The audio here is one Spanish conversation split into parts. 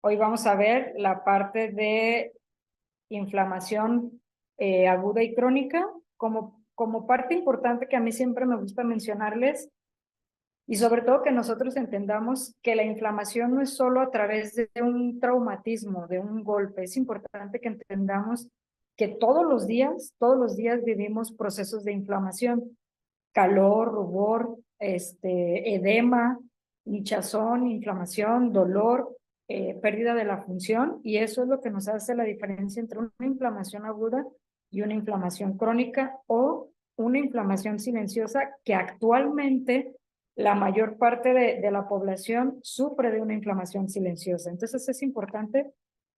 Hoy vamos a ver la parte de inflamación aguda y crónica como parte importante que a mí siempre me gusta mencionarles y sobre todo que nosotros entendamos que la inflamación no es solo a través de un traumatismo, de un golpe. Es importante que entendamos que todos los días vivimos procesos de inflamación, calor, rubor, edema, hinchazón, inflamación, dolor, pérdida de la función, y eso es lo que nos hace la diferencia entre una inflamación aguda y una inflamación crónica o una inflamación silenciosa que actualmente la mayor parte de la población sufre de una inflamación silenciosa. Entonces es importante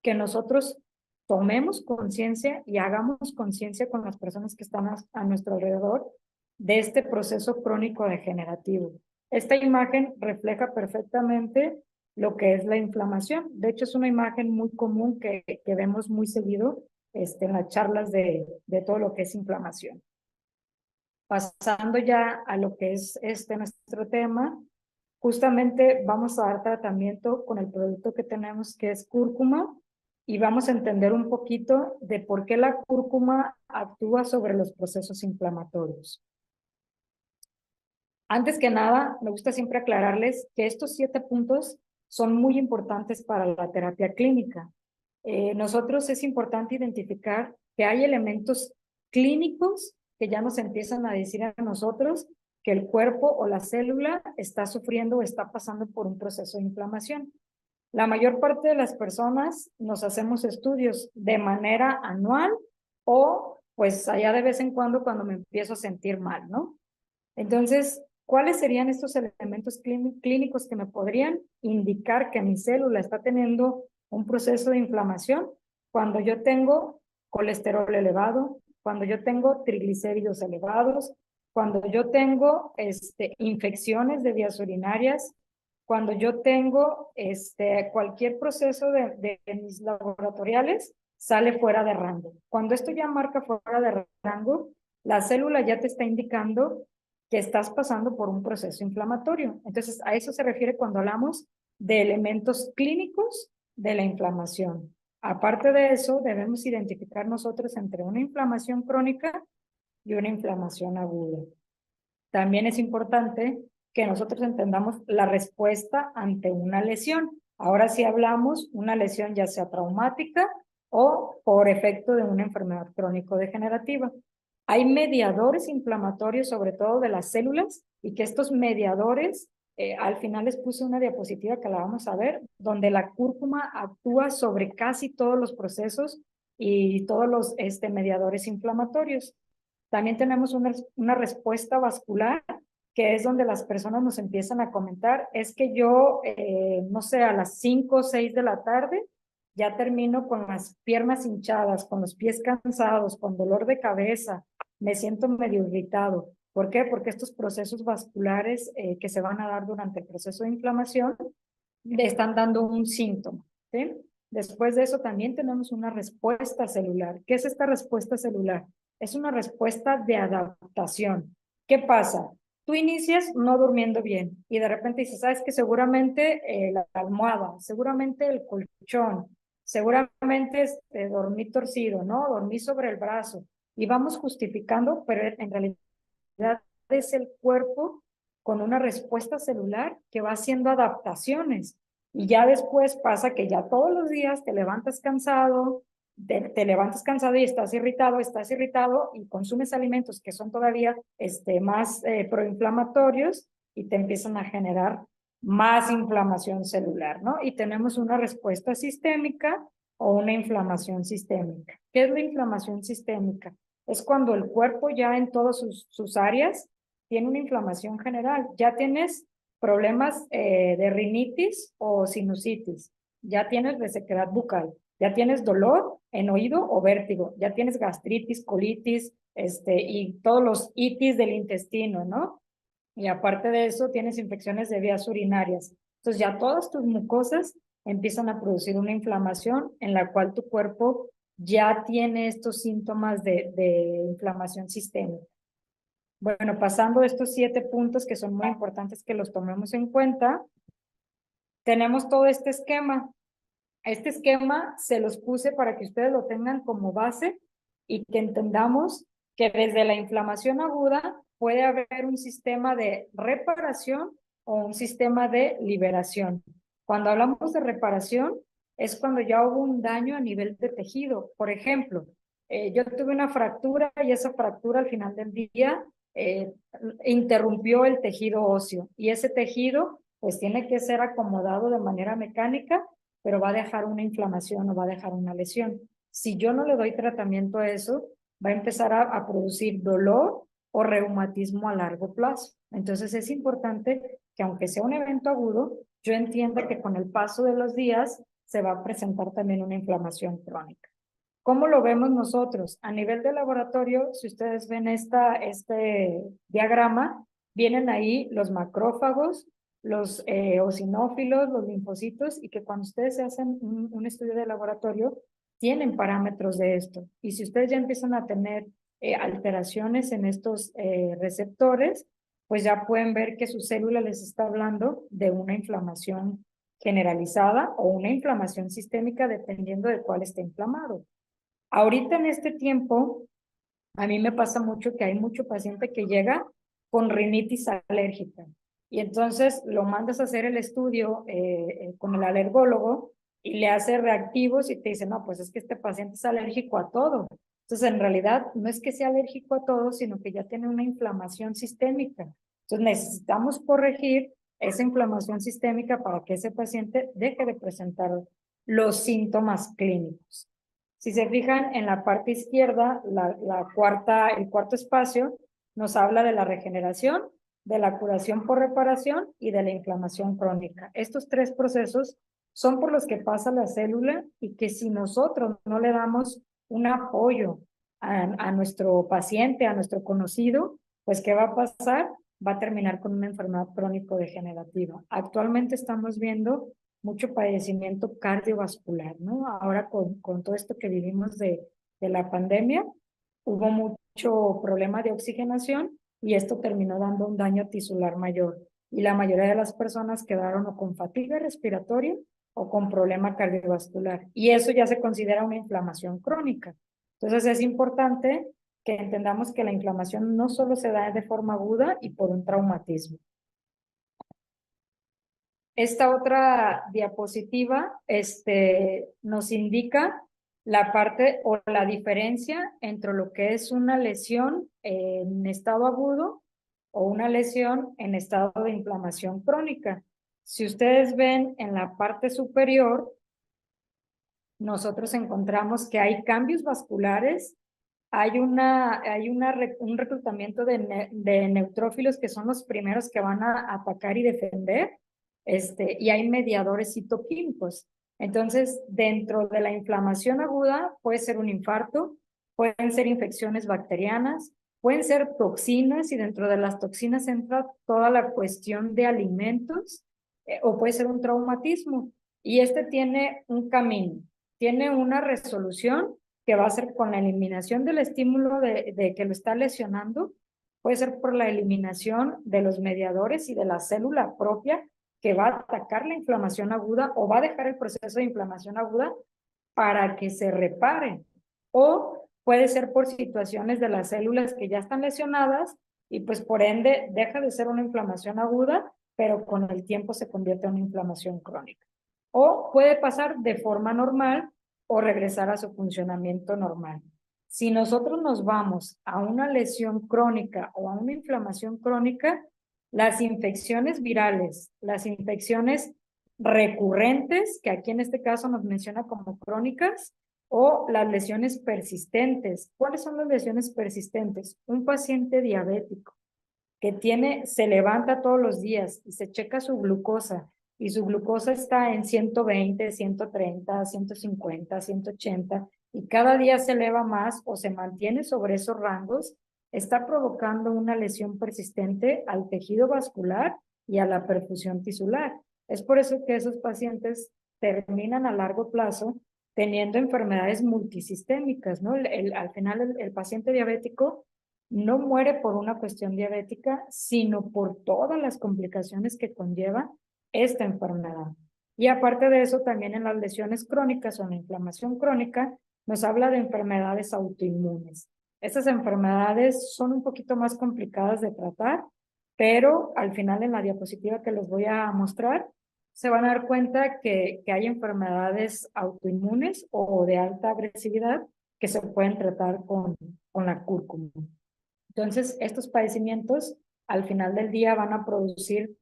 que nosotros tomemos conciencia y hagamos conciencia con las personas que están a nuestro alrededor de este proceso crónico degenerativo. Esta imagen refleja perfectamente lo que es la inflamación. De hecho, es una imagen muy común que vemos muy seguido en las charlas de todo lo que es inflamación. Pasando ya a lo que es nuestro tema, justamente vamos a dar tratamiento con el producto que tenemos, que es cúrcuma, y vamos a entender un poquito de por qué la cúrcuma actúa sobre los procesos inflamatorios. Antes que nada, me gusta siempre aclararles que estos 7 puntos son muy importantes para la terapia clínica. Nosotros es importante identificar que hay elementos clínicos que ya nos empiezan a decir a nosotros que el cuerpo o la célula está sufriendo o está pasando por un proceso de inflamación. La mayor parte de las personas nos hacemos estudios de manera anual o pues allá de vez en cuando me empiezo a sentir mal, ¿no? Entonces, ¿cuáles serían estos elementos clínicos que me podrían indicar que mi célula está teniendo un proceso de inflamación? Cuando yo tengo colesterol elevado, cuando yo tengo triglicéridos elevados, cuando yo tengo infecciones de vías urinarias, cuando yo tengo cualquier proceso de mis laboratoriales sale fuera de rango. Cuando esto ya marca fuera de rango, la célula ya te está indicando que estás pasando por un proceso inflamatorio. Entonces, a eso se refiere cuando hablamos de elementos clínicos de la inflamación. Aparte de eso, debemos identificar nosotros entre una inflamación crónica y una inflamación aguda. También es importante que nosotros entendamos la respuesta ante una lesión. Ahora sí hablamos una lesión ya sea traumática o por efecto de una enfermedad crónico-degenerativa. Hay mediadores inflamatorios, sobre todo de las células, y que estos mediadores, al final les puse una diapositiva que la vamos a ver, donde la cúrcuma actúa sobre casi todos los procesos y todos los mediadores inflamatorios. También tenemos una respuesta vascular, que es donde las personas nos empiezan a comentar, es que yo, no sé, a las 5 o 6 de la tarde, ya termino con las piernas hinchadas, con los pies cansados, con dolor de cabeza, me siento medio irritado. ¿Por qué? Porque estos procesos vasculares que se van a dar durante el proceso de inflamación le están dando un síntoma, ¿sí? Después de eso también tenemos una respuesta celular. ¿Qué es esta respuesta celular? Es una respuesta de adaptación. ¿Qué pasa? Tú inicias no durmiendo bien y de repente dices, sabes que seguramente la almohada, seguramente el colchón, seguramente dormí torcido, ¿no? Dormí sobre el brazo y vamos justificando, pero en realidad es el cuerpo con una respuesta celular que va haciendo adaptaciones. Y ya después pasa que ya todos los días te levantas cansado, te levantas cansado y estás irritado y consumes alimentos que son todavía más proinflamatorios y te empiezan a generar más inflamación celular, ¿no? Y tenemos una respuesta sistémica o una inflamación sistémica. ¿Qué es la inflamación sistémica? Es cuando el cuerpo ya en todas sus áreas tiene una inflamación general. Ya tienes problemas de rinitis o sinusitis, ya tienes resequedad bucal, ya tienes dolor en oído o vértigo, ya tienes gastritis, colitis, y todos los itis del intestino, ¿no? Y aparte de eso, tienes infecciones de vías urinarias. Entonces ya todas tus mucosas empiezan a producir una inflamación en la cual tu cuerpo ya tiene estos síntomas de inflamación sistémica. Bueno, pasando estos 7 puntos que son muy importantes que los tomemos en cuenta, tenemos todo este esquema. Este esquema se los puse para que ustedes lo tengan como base y que entendamos que desde la inflamación aguda puede haber un sistema de reparación o un sistema de liberación. Cuando hablamos de reparación, es cuando ya hubo un daño a nivel de tejido. Por ejemplo, yo tuve una fractura y esa fractura al final del día interrumpió el tejido óseo y ese tejido pues tiene que ser acomodado de manera mecánica, pero va a dejar una inflamación o va a dejar una lesión. Si yo no le doy tratamiento a eso, va a empezar a producir dolor o reumatismo a largo plazo. Entonces es importante que aunque sea un evento agudo, yo entienda que con el paso de los días se va a presentar también una inflamación crónica. ¿Cómo lo vemos nosotros? A nivel de laboratorio, si ustedes ven este diagrama, vienen ahí los macrófagos, los eosinófilos, los linfocitos, y que cuando ustedes hacen un estudio de laboratorio, tienen parámetros de esto. Y si ustedes ya empiezan a tener alteraciones en estos receptores, pues ya pueden ver que su célula les está hablando de una inflamación generalizada o una inflamación sistémica, dependiendo de cuál esté inflamado. Ahorita en este tiempo, a mí me pasa mucho que hay mucho paciente que llega con rinitis alérgica y entonces lo mandas a hacer el estudio con el alergólogo y le hace reactivos y te dice, no, pues es que este paciente es alérgico a todo. Entonces, en realidad, no es que sea alérgico a todo, sino que ya tiene una inflamación sistémica. Entonces, necesitamos corregir esa inflamación sistémica para que ese paciente deje de presentar los síntomas clínicos. Si se fijan en la parte izquierda, el cuarto espacio nos habla de la regeneración, de la curación por reparación y de la inflamación crónica. Estos tres procesos son por los que pasa la célula y que si nosotros no le damos un apoyo a nuestro paciente, a nuestro conocido, pues ¿qué va a pasar? Va a terminar con una enfermedad crónico-degenerativa. Actualmente estamos viendo mucho padecimiento cardiovascular, ¿no? Ahora con todo esto que vivimos de la pandemia, hubo mucho problema de oxigenación y esto terminó dando un daño tisular mayor. Y la mayoría de las personas quedaron o con fatiga respiratoria o con problema cardiovascular. Y eso ya se considera una inflamación crónica. Entonces es importante que entendamos que la inflamación no solo se da de forma aguda y por un traumatismo. Esta otra diapositiva nos indica la parte o la diferencia entre lo que es una lesión en estado agudo o una lesión en estado de inflamación crónica. Si ustedes ven en la parte superior, nosotros encontramos que hay cambios vasculares, un reclutamiento de neutrófilos que son los primeros que van a atacar y defender, y hay mediadores citoquímicos. Entonces, dentro de la inflamación aguda puede ser un infarto, pueden ser infecciones bacterianas, pueden ser toxinas y dentro de las toxinas entra toda la cuestión de alimentos o puede ser un traumatismo. Y tiene un camino, tiene una resolución que va a ser con la eliminación del estímulo de que lo está lesionando, puede ser por la eliminación de los mediadores y de la célula propia que va a atacar la inflamación aguda o va a dejar el proceso de inflamación aguda para que se repare. O puede ser por situaciones de las células que ya están lesionadas y pues por ende deja de ser una inflamación aguda, pero con el tiempo se convierte en una inflamación crónica. O puede pasar de forma normal o regresar a su funcionamiento normal. Si nosotros nos vamos a una lesión crónica o a una inflamación crónica, las infecciones virales, las infecciones recurrentes, que aquí en este caso nos menciona como crónicas, o las lesiones persistentes. ¿Cuáles son las lesiones persistentes? Un paciente diabético que se levanta todos los días y se checa su glucosa y su glucosa está en 120, 130, 150, 180 y cada día se eleva más o se mantiene sobre esos rangos, está provocando una lesión persistente al tejido vascular y a la perfusión tisular. Es por eso que esos pacientes terminan a largo plazo teniendo enfermedades multisistémicas, ¿no? Al final el paciente diabético no muere por una cuestión diabética, sino por todas las complicaciones que conlleva esta enfermedad. Y aparte de eso, también en las lesiones crónicas o en la inflamación crónica, nos habla de enfermedades autoinmunes. Estas enfermedades son un poquito más complicadas de tratar, pero al final en la diapositiva que les voy a mostrar, se van a dar cuenta que hay enfermedades autoinmunes o de alta agresividad que se pueden tratar con la cúrcuma. Entonces, estos padecimientos al final del día van a producir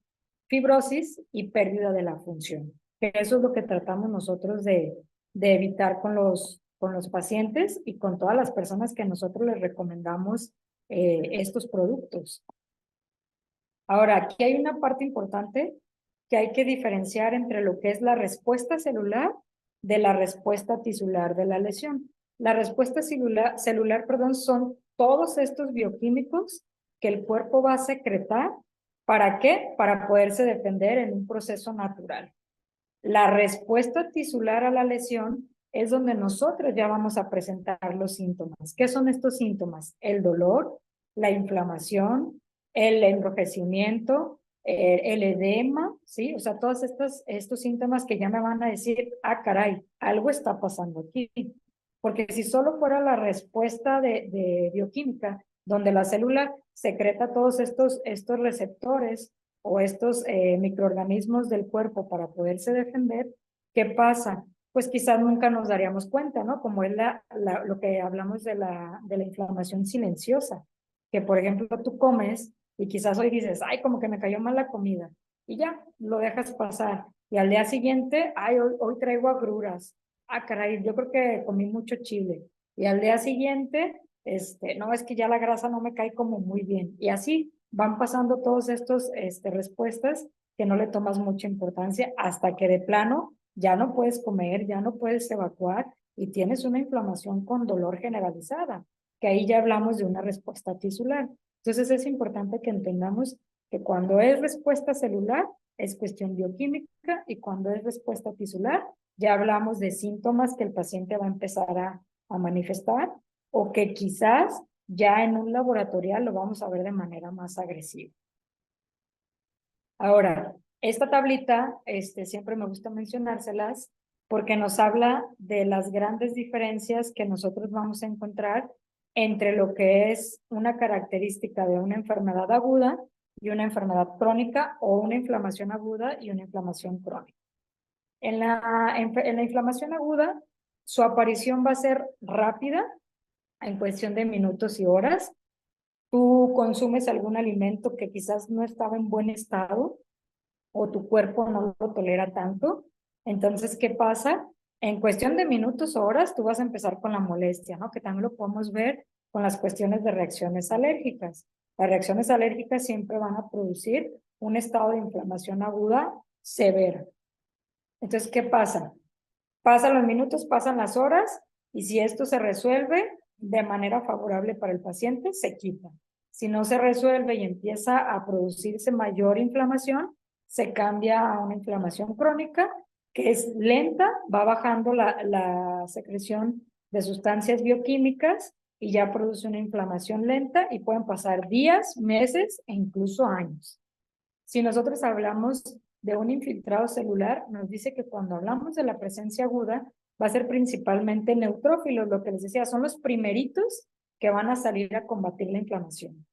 fibrosis y pérdida de la función. Eso es lo que tratamos nosotros de evitar con los pacientes y con todas las personas que nosotros les recomendamos estos productos. Ahora, aquí hay una parte importante que hay que diferenciar entre lo que es la respuesta celular de la respuesta tisular de la lesión. La respuesta celular, perdón, son todos estos bioquímicos que el cuerpo va a secretar. ¿Para qué? Para poderse defender en un proceso natural. La respuesta tisular a la lesión es donde nosotros ya vamos a presentar los síntomas. ¿Qué son estos síntomas? El dolor, la inflamación, el enrojecimiento, el edema, ¿sí? O sea, todos estos síntomas que ya me van a decir, ah, caray, algo está pasando aquí. Porque si solo fuera la respuesta de bioquímica, donde la célula secreta todos estos receptores o estos microorganismos del cuerpo para poderse defender, ¿qué pasa? Pues quizás nunca nos daríamos cuenta, ¿no? Como es lo que hablamos de la inflamación silenciosa, que por ejemplo tú comes y quizás hoy dices, ay, como que me cayó mal la comida, y ya, lo dejas pasar. Y al día siguiente, ay, hoy traigo agruras. Ah, caray, yo creo que comí mucho chile. Y al día siguiente, no, es que ya la grasa no me cae como muy bien. Y así van pasando todos estos respuestas que no le tomas mucha importancia hasta que de plano ya no puedes comer, ya no puedes evacuar y tienes una inflamación con dolor generalizada, que ahí ya hablamos de una respuesta tisular. Entonces es importante que entendamos que cuando es respuesta celular es cuestión bioquímica y cuando es respuesta tisular ya hablamos de síntomas que el paciente va a empezar a manifestar o que quizás ya en un laboratorial lo vamos a ver de manera más agresiva. Ahora, esta tablita, siempre me gusta mencionárselas porque nos habla de las grandes diferencias que nosotros vamos a encontrar entre lo que es una característica de una enfermedad aguda y una enfermedad crónica o una inflamación aguda y una inflamación crónica. En la inflamación aguda, su aparición va a ser rápida, en cuestión de minutos y horas. Tú consumes algún alimento que quizás no estaba en buen estado o tu cuerpo no lo tolera tanto. Entonces, ¿qué pasa? En cuestión de minutos o horas, tú vas a empezar con la molestia, ¿no? Que también lo podemos ver con las cuestiones de reacciones alérgicas. Las reacciones alérgicas siempre van a producir un estado de inflamación aguda severa. Entonces, ¿qué pasa? Pasan los minutos, pasan las horas y si esto se resuelve de manera favorable para el paciente, se quita. Si no se resuelve y empieza a producirse mayor inflamación, se cambia a una inflamación crónica que es lenta, va bajando la secreción de sustancias bioquímicas y ya produce una inflamación lenta y pueden pasar días, meses e incluso años. Si nosotros hablamos de un infiltrado celular, nos dice que cuando hablamos de la presencia aguda, va a ser principalmente neutrófilos, lo que les decía, son los primeritos que van a salir a combatir la inflamación.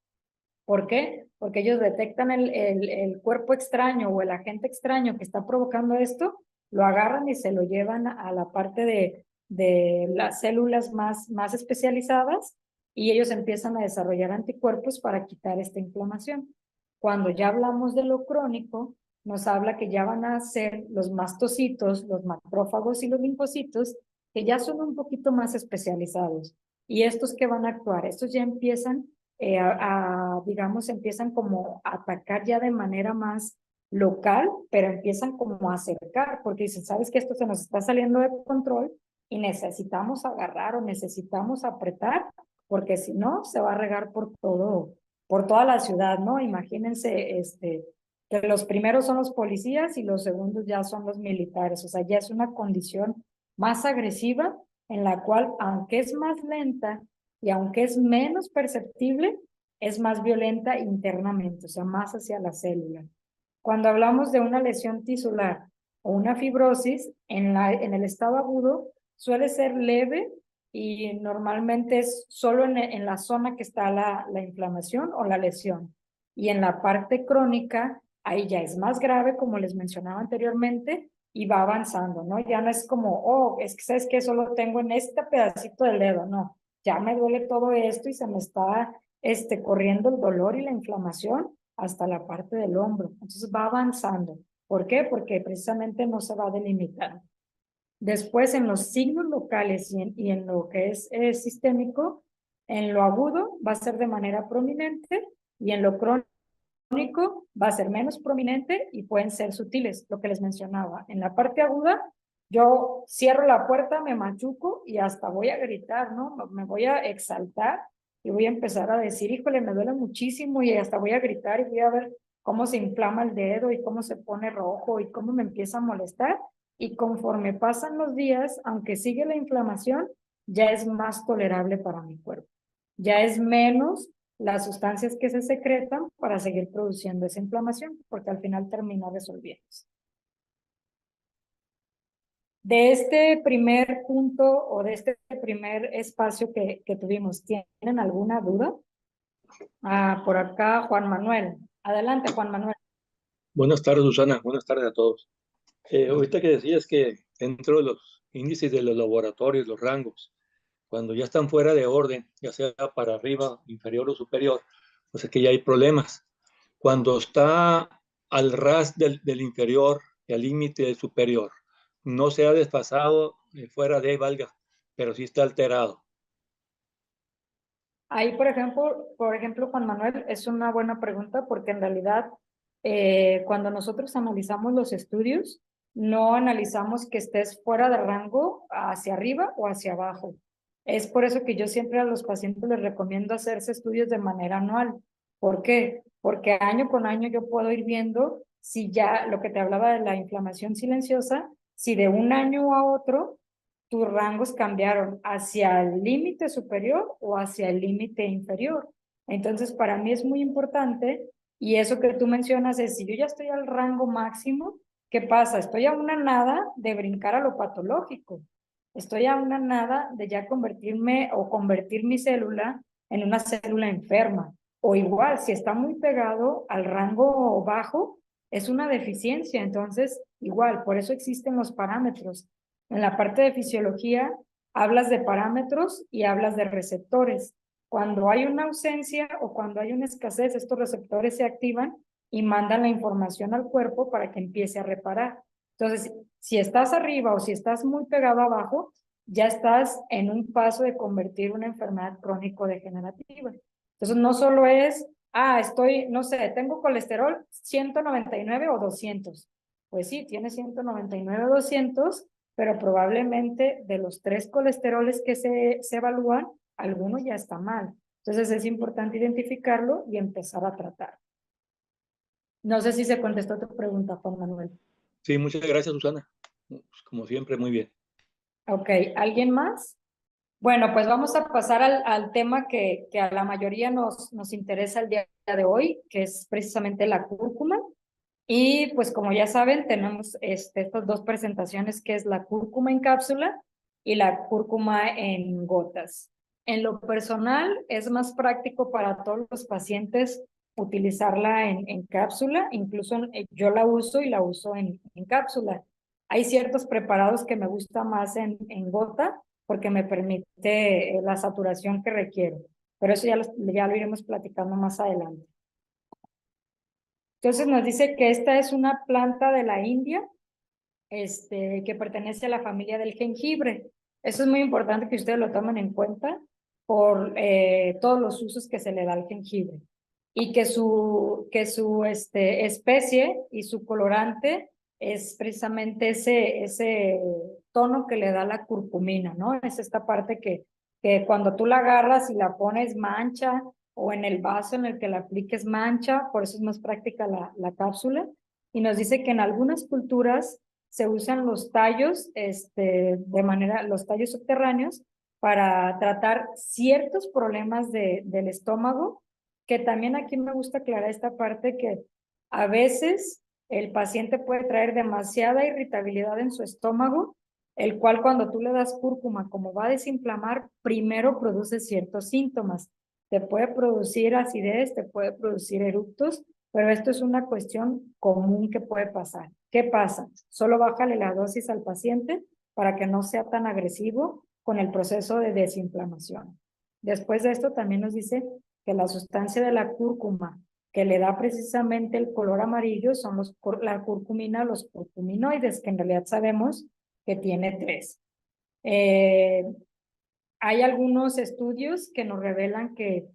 ¿Por qué? Porque ellos detectan el cuerpo extraño o el agente extraño que está provocando esto, lo agarran y se lo llevan a la parte de las células más especializadas y ellos empiezan a desarrollar anticuerpos para quitar esta inflamación. Cuando ya hablamos de lo crónico, nos habla que ya van a ser los mastocitos, los macrófagos y los linfocitos, que ya son un poquito más especializados. ¿Y estos que van a actuar? Estos ya empiezan digamos, empiezan como a atacar ya de manera más local, pero empiezan como a acercar, porque dicen, sabes que esto se nos está saliendo de control y necesitamos agarrar o necesitamos apretar, porque si no, se va a regar por toda la ciudad, ¿no? Imagínense, que los primeros son los policías y los segundos ya son los militares, o sea, ya es una condición más agresiva en la cual, aunque es más lenta, y aunque es menos perceptible, es más violenta internamente, o sea, más hacia la célula. Cuando hablamos de una lesión tisular o una fibrosis, en el estado agudo suele ser leve y normalmente es solo en la zona que está la inflamación o la lesión. Y en la parte crónica, ahí ya es más grave, como les mencionaba anteriormente, y va avanzando, ¿no? Ya no es como, oh, es que sabes que solo tengo en este pedacito del dedo, no, ya me duele todo esto y se me está corriendo el dolor y la inflamación hasta la parte del hombro. Entonces va avanzando. ¿Por qué? Porque precisamente no se va a delimitar. Después, en los signos locales y en lo que es sistémico, en lo agudo va a ser de manera prominente y en lo crónico va a ser menos prominente y pueden ser sutiles, lo que les mencionaba. En la parte aguda, yo cierro la puerta, me machuco y hasta voy a gritar, ¿no? Me voy a exaltar y voy a empezar a decir, híjole, me duele muchísimo y hasta voy a gritar y voy a ver cómo se inflama el dedo y cómo se pone rojo y cómo me empieza a molestar. Y conforme pasan los días, aunque sigue la inflamación, ya es más tolerable para mi cuerpo. Ya es menos las sustancias que se secretan para seguir produciendo esa inflamación, porque al final termina resolviéndose. De este primer punto o de este primer espacio que tuvimos, ¿tienen alguna duda? Por acá, Juan Manuel. Adelante, Juan Manuel. Buenas tardes, Susana. Buenas tardes a todos. Ahorita que decías que dentro de los índices de los laboratorios, los rangos, cuando ya están fuera de orden, ya sea para arriba, inferior o superior, pues es que ya hay problemas. Cuando está al ras del inferior y al límite del superior, no se ha desfasado fuera de valga, pero sí está alterado. Ahí, por ejemplo, Juan Manuel, es una buena pregunta porque en realidad cuando nosotros analizamos los estudios, no analizamos que estés fuera de rango hacia arriba o hacia abajo. Es por eso que yo siempre a los pacientes les recomiendo hacerse estudios de manera anual. ¿Por qué? Porque año con año yo puedo ir viendo si ya lo que te hablaba de la inflamación silenciosa, si de un año a otro tus rangos cambiaron hacia el límite superior o hacia el límite inferior. Entonces, para mí es muy importante, y eso que tú mencionas es, si yo ya estoy al rango máximo, ¿qué pasa? Estoy a una nada de brincar a lo patológico. Estoy a una nada de ya convertirme o convertir mi célula en una célula enferma. O igual, si está muy pegado al rango bajo, es una deficiencia. Entonces, igual, por eso existen los parámetros. En la parte de fisiología, hablas de parámetros y hablas de receptores. Cuando hay una ausencia o cuando hay una escasez, estos receptores se activan y mandan la información al cuerpo para que empiece a reparar. Entonces, si estás arriba o si estás muy pegado abajo, ya estás en un paso de convertir una enfermedad crónico-degenerativa. Entonces, no solo es, estoy, no sé, tengo colesterol 199 o 200. Pues sí, tiene 199 o 200, pero probablemente de los 3 colesteroles que se evalúan, alguno ya está mal. Entonces es importante identificarlo y empezar a tratar. No sé si se contestó tu pregunta, Juan Manuel. Sí, muchas gracias, Susana. Como siempre, muy bien. Ok, ¿alguien más? Bueno, pues vamos a pasar al tema que a la mayoría nos interesa el día de hoy, que es precisamente la cúrcuma. Y pues como ya saben, tenemos estas dos presentaciones, que es la cúrcuma en cápsula y la cúrcuma en gotas. En lo personal, es más práctico para todos los pacientes utilizarla en cápsula, incluso yo la uso y la uso en cápsula. Hay ciertos preparados que me gusta más en gota porque me permite la saturación que requiero, pero eso ya lo iremos platicando más adelante. Entonces nos dice que esta es una planta de la India, que pertenece a la familia del jengibre. Eso es muy importante que ustedes lo tomen en cuenta por todos los usos que se le da al jengibre. Y que su especie y su colorante es precisamente ese tono que le da la curcumina, ¿no? Es esta parte que cuando tú la agarras y la pones mancha, o en el vaso en el que la apliques mancha, por eso es más práctica la cápsula. Y nos dice que en algunas culturas se usan los tallos, los tallos subterráneos para tratar ciertos problemas del estómago, que también aquí me gusta aclarar esta parte que a veces el paciente puede traer demasiada irritabilidad en su estómago, el cual cuando tú le das cúrcuma, como va a desinflamar, primero produce ciertos síntomas. Te puede producir acidez, te puede producir eructos, pero esto es una cuestión común que puede pasar. ¿Qué pasa? Solo bájale la dosis al paciente para que no sea tan agresivo con el proceso de desinflamación. Después de esto también nos dice que la sustancia de la cúrcuma que le da precisamente el color amarillo son la curcumina, los curcuminoides, que en realidad sabemos que tiene 3. Hay algunos estudios que nos revelan que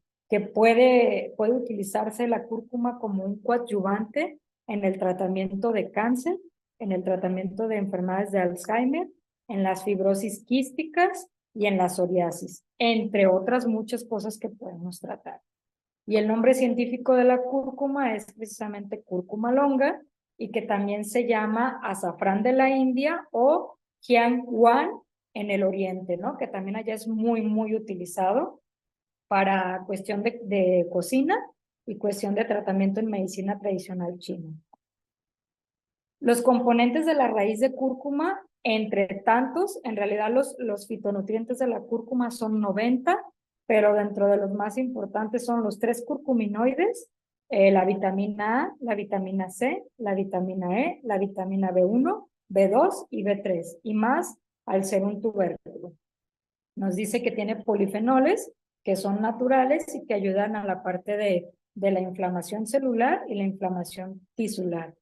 puede utilizarse la cúrcuma como un coadyuvante en el tratamiento de cáncer, en el tratamiento de enfermedades de Alzheimer, en las fibrosis quísticas y en la psoriasis, entre otras muchas cosas que podemos tratar. Y el nombre científico de la cúrcuma es precisamente cúrcuma longa y que también se llama azafrán de la India o jianguan en el oriente, ¿no? Que también allá es muy, muy utilizado para cuestión de cocina y cuestión de tratamiento en medicina tradicional china. Los componentes de la raíz de cúrcuma, entre tantos, en realidad los fitonutrientes de la cúrcuma son 90, pero dentro de los más importantes son los 3 curcuminoides, la vitamina A, la vitamina C, la vitamina E, la vitamina B1, B2 y B3, y más al ser un tubérculo. Nos dice que tiene polifenoles, que son naturales y que ayudan a la parte de la inflamación celular y la inflamación tisular.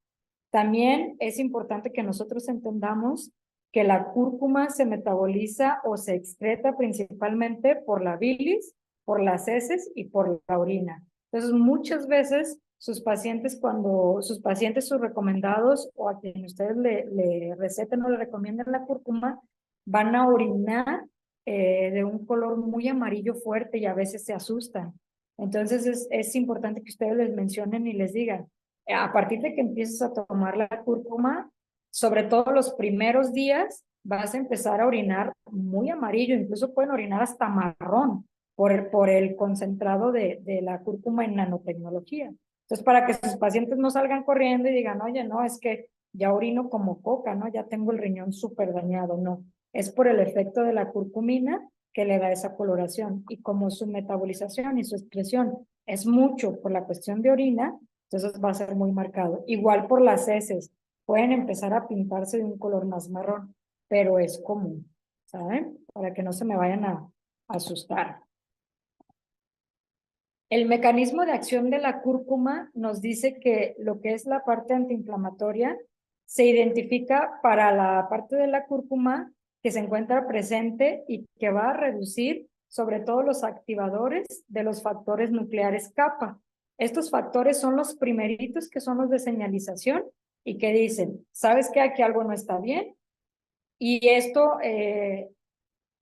También es importante que nosotros entendamos que la cúrcuma se metaboliza o se excreta principalmente por la bilis, por las heces y por la orina. Entonces, muchas veces sus pacientes, sus recomendados o a quien ustedes le receten o le recomiendan la cúrcuma, van a orinar de un color muy amarillo fuerte y a veces se asustan. Entonces, es importante que ustedes les mencionen y les digan, a partir de que empieces a tomar la cúrcuma, sobre todo los primeros días, vas a empezar a orinar muy amarillo, incluso pueden orinar hasta marrón por el concentrado de la cúrcuma en nanotecnología. Entonces, para que sus pacientes no salgan corriendo y digan, oye, no, es que ya orino como coca, ¿no? Ya tengo el riñón súper dañado, no. Es por el efecto de la curcumina que le da esa coloración. Y como su metabolización y su excreción es mucho por la cuestión de orina, entonces va a ser muy marcado. Igual por las heces, pueden empezar a pintarse de un color más marrón, pero es común, ¿saben? Para que no se me vayan a asustar. El mecanismo de acción de la cúrcuma nos dice que lo que es la parte antiinflamatoria se identifica para la parte de la cúrcuma que se encuentra presente y que va a reducir sobre todo los activadores de los factores nucleares kappa. Estos factores son los primeritos que son los de señalización y que dicen, ¿sabes qué? Aquí algo no está bien. Y esto,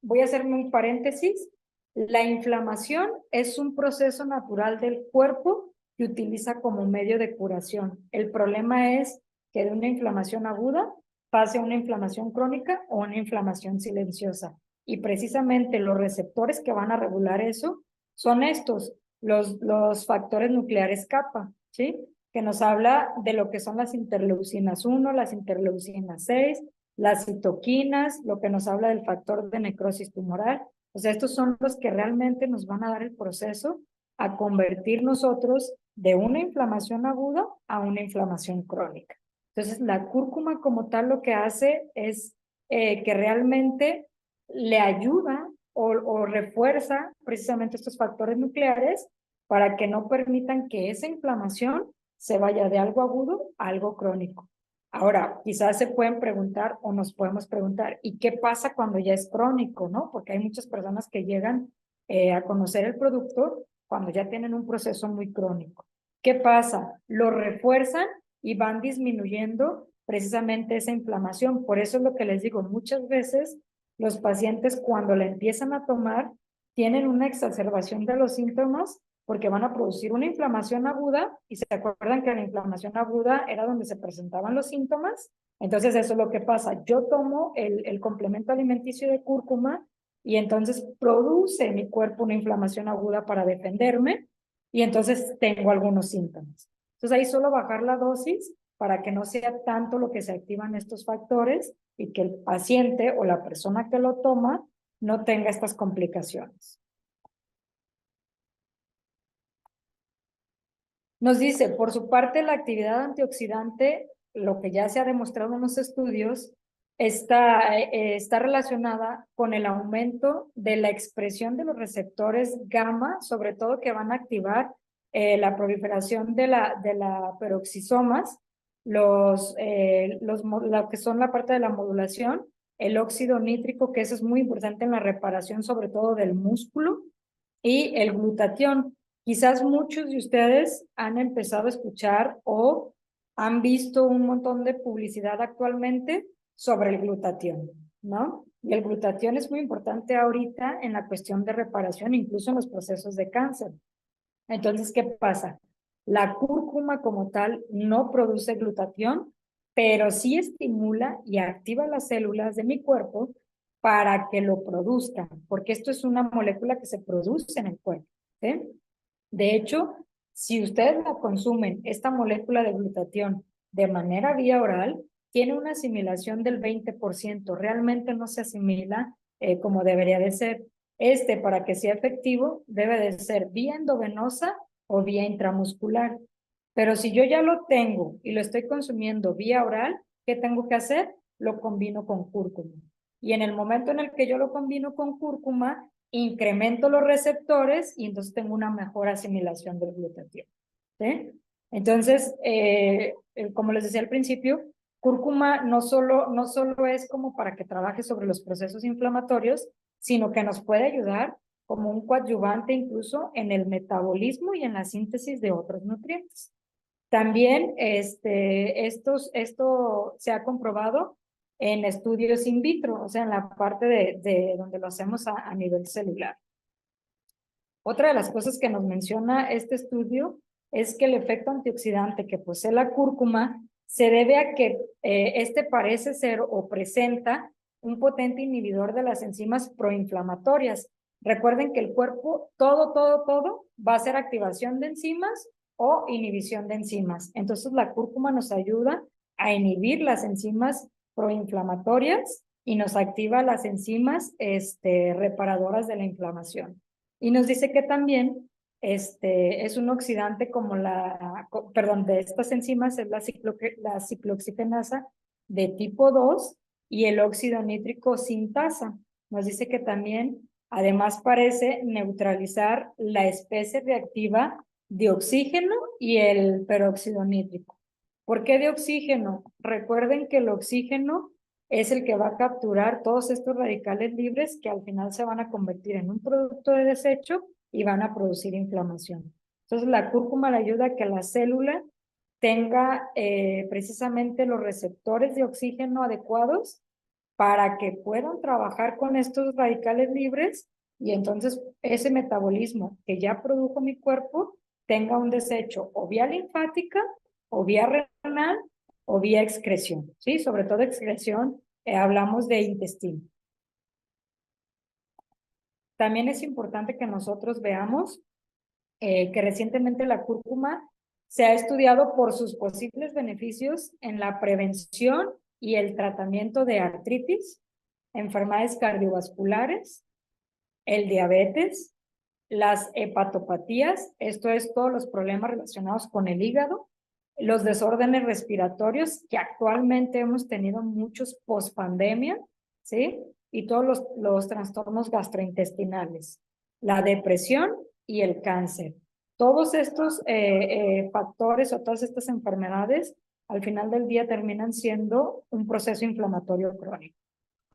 voy a hacerme un paréntesis, la inflamación es un proceso natural del cuerpo que utiliza como medio de curación. El problema es que de una inflamación aguda pase a una inflamación crónica o una inflamación silenciosa. Y precisamente los receptores que van a regular eso son estos, los factores nucleares kappa, ¿sí? Que nos habla de lo que son las interleucinas 1, las interleucinas 6, las citoquinas, lo que nos habla del factor de necrosis tumoral. O sea, estos son los que realmente nos van a dar el proceso a convertir nosotros de una inflamación aguda a una inflamación crónica. Entonces, la cúrcuma como tal lo que hace es que realmente le ayuda o refuerza precisamente estos factores nucleares para que no permitan que esa inflamación se vaya de algo agudo a algo crónico. Ahora, quizás se pueden preguntar o nos podemos preguntar, ¿y qué pasa cuando ya es crónico, no? Porque hay muchas personas que llegan a conocer el producto cuando ya tienen un proceso muy crónico. ¿Qué pasa? Lo refuerzan y van disminuyendo precisamente esa inflamación. Por eso es lo que les digo, muchas veces los pacientes cuando la empiezan a tomar tienen una exacerbación de los síntomas porque van a producir una inflamación aguda y se acuerdan que la inflamación aguda era donde se presentaban los síntomas. Entonces eso es lo que pasa. Yo tomo el complemento alimenticio de cúrcuma y entonces produce mi cuerpo una inflamación aguda para defenderme y entonces tengo algunos síntomas. Entonces ahí solo bajar la dosis para que no sea tanto lo que se activan estos factores y que el paciente o la persona que lo toma no tenga estas complicaciones. Nos dice, por su parte, la actividad antioxidante, lo que ya se ha demostrado en los estudios, está relacionada con el aumento de la expresión de los receptores gamma, sobre todo que van a activar la proliferación de la peroxisomas, lo que son la parte de la modulación, el óxido nítrico, que eso es muy importante en la reparación, sobre todo del músculo, y el glutatión. Quizás muchos de ustedes han empezado a escuchar o han visto un montón de publicidad actualmente sobre el glutatión, ¿no? Y el glutatión es muy importante ahorita en la cuestión de reparación, incluso en los procesos de cáncer. Entonces, ¿qué pasa? La cúrcuma como tal no produce glutatión, pero sí estimula y activa las células de mi cuerpo para que lo produzcan, porque esto es una molécula que se produce en el cuerpo, ¿sí? De hecho, si ustedes la consumen, esta molécula de glutatión, de manera vía oral, tiene una asimilación del 20%. Realmente no se asimila como debería de ser. Para que sea efectivo, debe de ser vía endovenosa o vía intramuscular. Pero si yo ya lo tengo y lo estoy consumiendo vía oral, ¿qué tengo que hacer? Lo combino con cúrcuma. Y en el momento en el que yo lo combino con cúrcuma, incremento los receptores y entonces tengo una mejor asimilación del glutatión, ¿sí? Entonces, como les decía al principio, cúrcuma no solo es como para que trabaje sobre los procesos inflamatorios, sino que nos puede ayudar como un coadyuvante incluso en el metabolismo y en la síntesis de otros nutrientes. También esto se ha comprobado en estudios in vitro, o sea, en la parte de donde lo hacemos a nivel celular. Otra de las cosas que nos menciona este estudio es que el efecto antioxidante que posee la cúrcuma se debe a que parece ser o presenta un potente inhibidor de las enzimas proinflamatorias. Recuerden que el cuerpo, todo va a ser activación de enzimas o inhibición de enzimas. Entonces la cúrcuma nos ayuda a inhibir las enzimas proinflamatorias y nos activa las enzimas reparadoras de la inflamación. Y nos dice que también es un oxidante como de estas enzimas es la ciclooxigenasa de tipo 2 y el óxido nítrico sintasa. Nos dice que también, además, parece neutralizar la especie reactiva de oxígeno y el peróxido nítrico. ¿Por qué de oxígeno? Recuerden que el oxígeno es el que va a capturar todos estos radicales libres que al final se van a convertir en un producto de desecho y van a producir inflamación. Entonces la cúrcuma le ayuda a que la célula tenga precisamente los receptores de oxígeno adecuados para que puedan trabajar con estos radicales libres y entonces ese metabolismo que ya produjo mi cuerpo tenga un desecho o vía linfática o vía renal o vía excreción, ¿sí? Sobre todo excreción, hablamos de intestino. También es importante que nosotros veamos que recientemente la cúrcuma se ha estudiado por sus posibles beneficios en la prevención y el tratamiento de artritis, enfermedades cardiovasculares, el diabetes, las hepatopatías, esto es todos los problemas relacionados con el hígado, los desórdenes respiratorios, que actualmente hemos tenido muchos post-pandemia, ¿sí? Y todos los trastornos gastrointestinales, la depresión y el cáncer. Todos estos factores o todas estas enfermedades, al final del día terminan siendo un proceso inflamatorio crónico.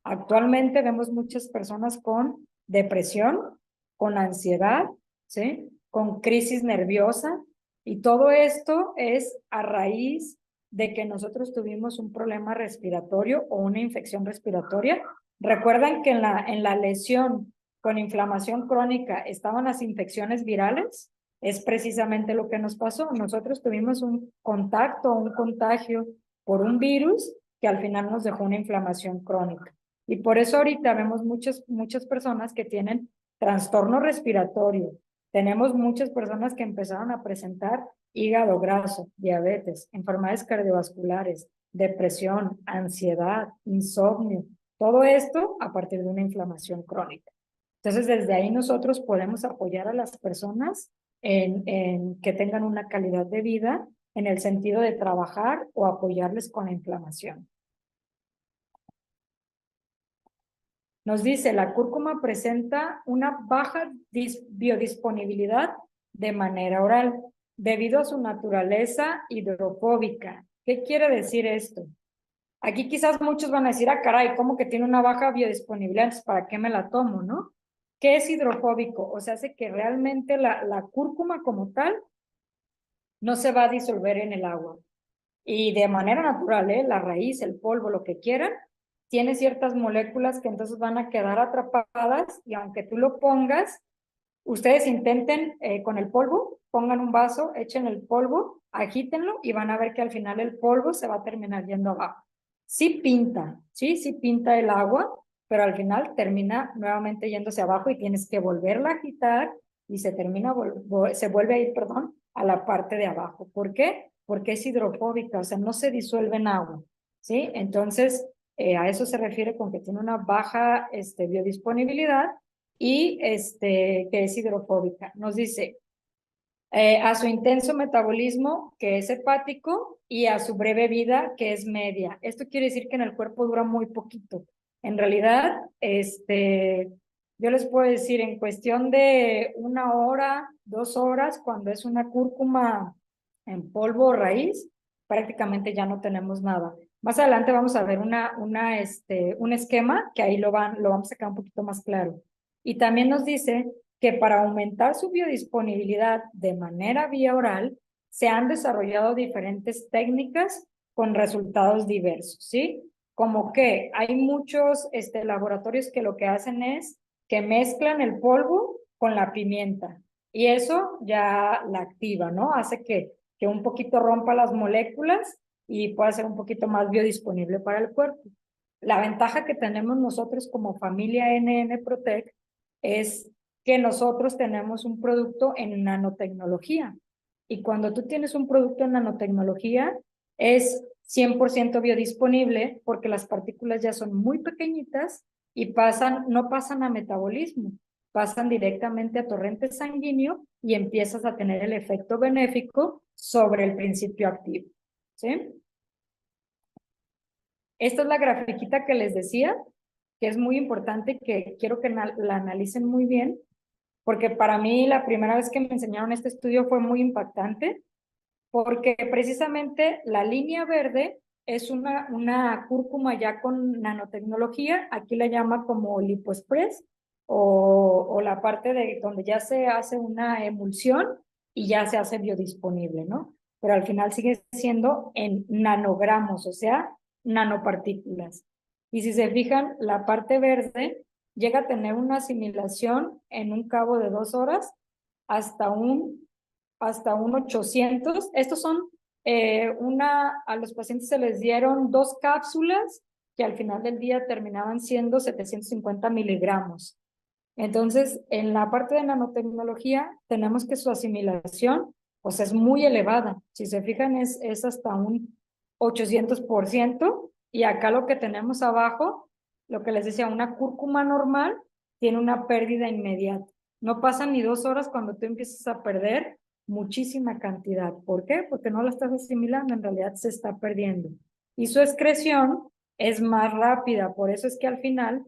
Actualmente vemos muchas personas con depresión, con ansiedad, ¿sí? Con crisis nerviosa, y todo esto es a raíz de que nosotros tuvimos un problema respiratorio o una infección respiratoria. Recuerdan que en la lesión con inflamación crónica estaban las infecciones virales. Es precisamente lo que nos pasó. Nosotros tuvimos un contacto, un contagio por un virus que al final nos dejó una inflamación crónica. Y por eso ahorita vemos muchas personas que tienen trastorno respiratorio, Tenemos muchas personas que empezaron a presentar hígado graso, diabetes, enfermedades cardiovasculares, depresión, ansiedad, insomnio, todo esto a partir de una inflamación crónica. Entonces, desde ahí nosotros podemos apoyar a las personas en que tengan una calidad de vida en el sentido de trabajar o apoyarles con la inflamación. Nos dice, la cúrcuma presenta una baja biodisponibilidad de manera oral, debido a su naturaleza hidrofóbica. ¿Qué quiere decir esto? Aquí quizás muchos van a decir, ah, caray, ¿cómo que tiene una baja biodisponibilidad? Entonces, ¿para qué me la tomo, no? ¿Qué es hidrofóbico? O sea, hace que realmente la cúrcuma como tal no se va a disolver en el agua. Y de manera natural, la raíz, el polvo, lo que quieran, tiene ciertas moléculas que entonces van a quedar atrapadas y aunque tú lo pongas, ustedes intenten con el polvo, pongan un vaso, echen el polvo, agítenlo y van a ver que al final el polvo se va a terminar yendo abajo. Sí pinta, sí pinta el agua, pero al final termina nuevamente yéndose abajo y tienes que volverla a agitar y se vuelve a ir, perdón, a la parte de abajo. ¿Por qué? Porque es hidrofóbica, o sea, no se disuelve en agua, ¿sí? Entonces, a eso se refiere con que tiene una baja biodisponibilidad y que es hidrofóbica. Nos dice, a su intenso metabolismo, que es hepático, y a su breve vida, que es media. Esto quiere decir que en el cuerpo dura muy poquito. En realidad, yo les puedo decir, en cuestión de 1 hora, 2 horas, cuando es una cúrcuma en polvo o raíz, prácticamente ya no tenemos nada. Más adelante vamos a ver un esquema que ahí lo vamos a sacar un poquito más claro. Y también nos dice que para aumentar su biodisponibilidad de manera vía oral, se han desarrollado diferentes técnicas con resultados diversos, ¿sí? Como que hay muchos laboratorios que lo que hacen es que mezclan el polvo con la pimienta y eso ya la activa, ¿no? Hace que un poquito rompa las moléculas y pueda ser un poquito más biodisponible para el cuerpo. La ventaja que tenemos nosotros como familia NN Protec es que nosotros tenemos un producto en nanotecnología. Y cuando tú tienes un producto en nanotecnología, es 100% biodisponible porque las partículas ya son muy pequeñitas y no pasan a metabolismo, pasan directamente a torrente sanguíneo y empiezas a tener el efecto benéfico sobre el principio activo. ¿Sí? Esta es la grafiquita que les decía, que es muy importante, que quiero que la analicen muy bien, porque para mí la primera vez que me enseñaron este estudio fue muy impactante, porque precisamente la línea verde es una cúrcuma ya con nanotecnología, aquí la llama como LipoExpress, o la parte de donde ya se hace una emulsión y ya se hace biodisponible, ¿no? Pero al final sigue siendo en nanogramos, o sea, nanopartículas. Y si se fijan, la parte verde llega a tener una asimilación en un cabo de 2 horas hasta un 800. Estos son a los pacientes se les dieron 2 cápsulas que al final del día terminaban siendo 750 miligramos. Entonces, en la parte de nanotecnología tenemos que su asimilación pues es muy elevada. Si se fijan, es hasta un 800%. Y acá lo que tenemos abajo, lo que les decía, una cúrcuma normal tiene una pérdida inmediata. No pasan ni 2 horas cuando tú empiezas a perder muchísima cantidad. ¿Por qué? Porque no la estás asimilando, en realidad se está perdiendo. Y su excreción es más rápida, por eso es que al final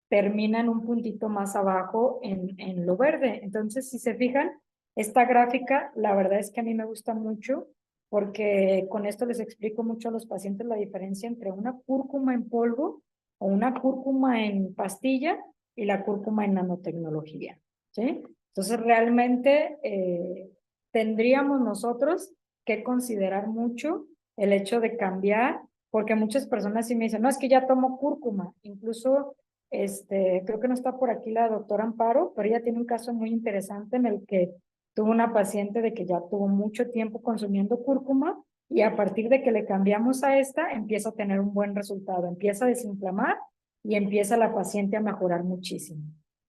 termina en un puntito más abajo en lo verde. Entonces, si se fijan, esta gráfica, la verdad es que a mí me gusta mucho porque con esto les explico mucho a los pacientes la diferencia entre una cúrcuma en polvo o una cúrcuma en pastilla y la cúrcuma en nanotecnología, ¿sí? Entonces, realmente tendríamos nosotros que considerar mucho el hecho de cambiar, porque muchas personas sí me dicen, no, es que ya tomo cúrcuma, incluso creo que no está por aquí la doctora Amparo, pero ella tiene un caso muy interesante en el que tuvo una paciente de que ya tuvo mucho tiempo consumiendo cúrcuma y a partir de que le cambiamos a esta, empieza a tener un buen resultado, empieza a desinflamar y empieza la paciente a mejorar muchísimo.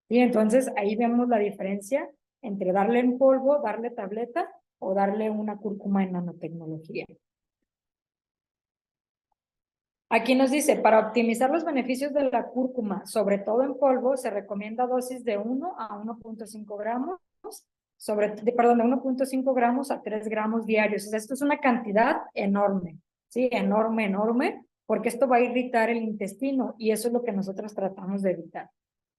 Y entonces ahí vemos la diferencia entre darle en polvo, darle tableta o darle una cúrcuma en nanotecnología. Aquí nos dice, para optimizar los beneficios de la cúrcuma, sobre todo en polvo, se recomienda dosis de 1 a 1.5 gramos, de 1.5 gramos a 3 gramos diarios. O sea, esto es una cantidad enorme, ¿sí? Enorme, enorme, porque esto va a irritar el intestino y eso es lo que nosotros tratamos de evitar.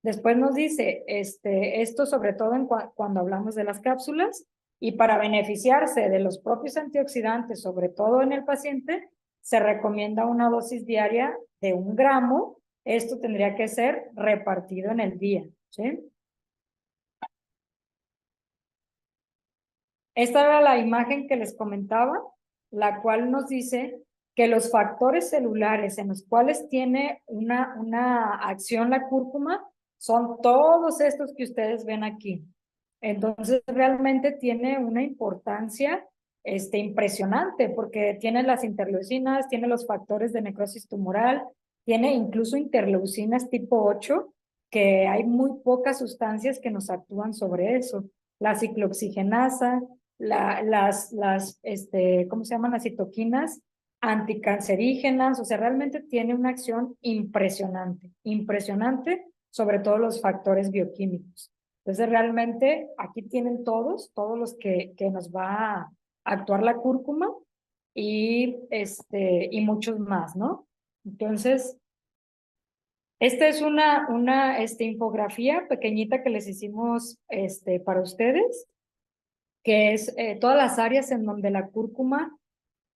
Después nos dice, esto sobre todo cuando hablamos de las cápsulas, y para beneficiarse de los propios antioxidantes, sobre todo en el paciente, se recomienda una dosis diaria de 1 gramo. Esto tendría que ser repartido en el día, ¿sí? Esta era la imagen que les comentaba, la cual nos dice que los factores celulares en los cuales tiene una acción la cúrcuma son todos estos que ustedes ven aquí. Entonces, realmente tiene una importancia impresionante porque tiene las interleucinas, tiene los factores de necrosis tumoral, tiene incluso interleucinas tipo 8, que hay muy pocas sustancias que nos actúan sobre eso. La ciclooxigenasa, ¿cómo se llaman? Las citoquinas anticancerígenas, o sea, realmente tiene una acción impresionante, impresionante sobre todos los factores bioquímicos. Entonces, realmente aquí tienen todos los que nos va a actuar la cúrcuma y muchos más, ¿no? Entonces, esta es una infografía pequeñita que les hicimos para ustedes, que es todas las áreas en donde la cúrcuma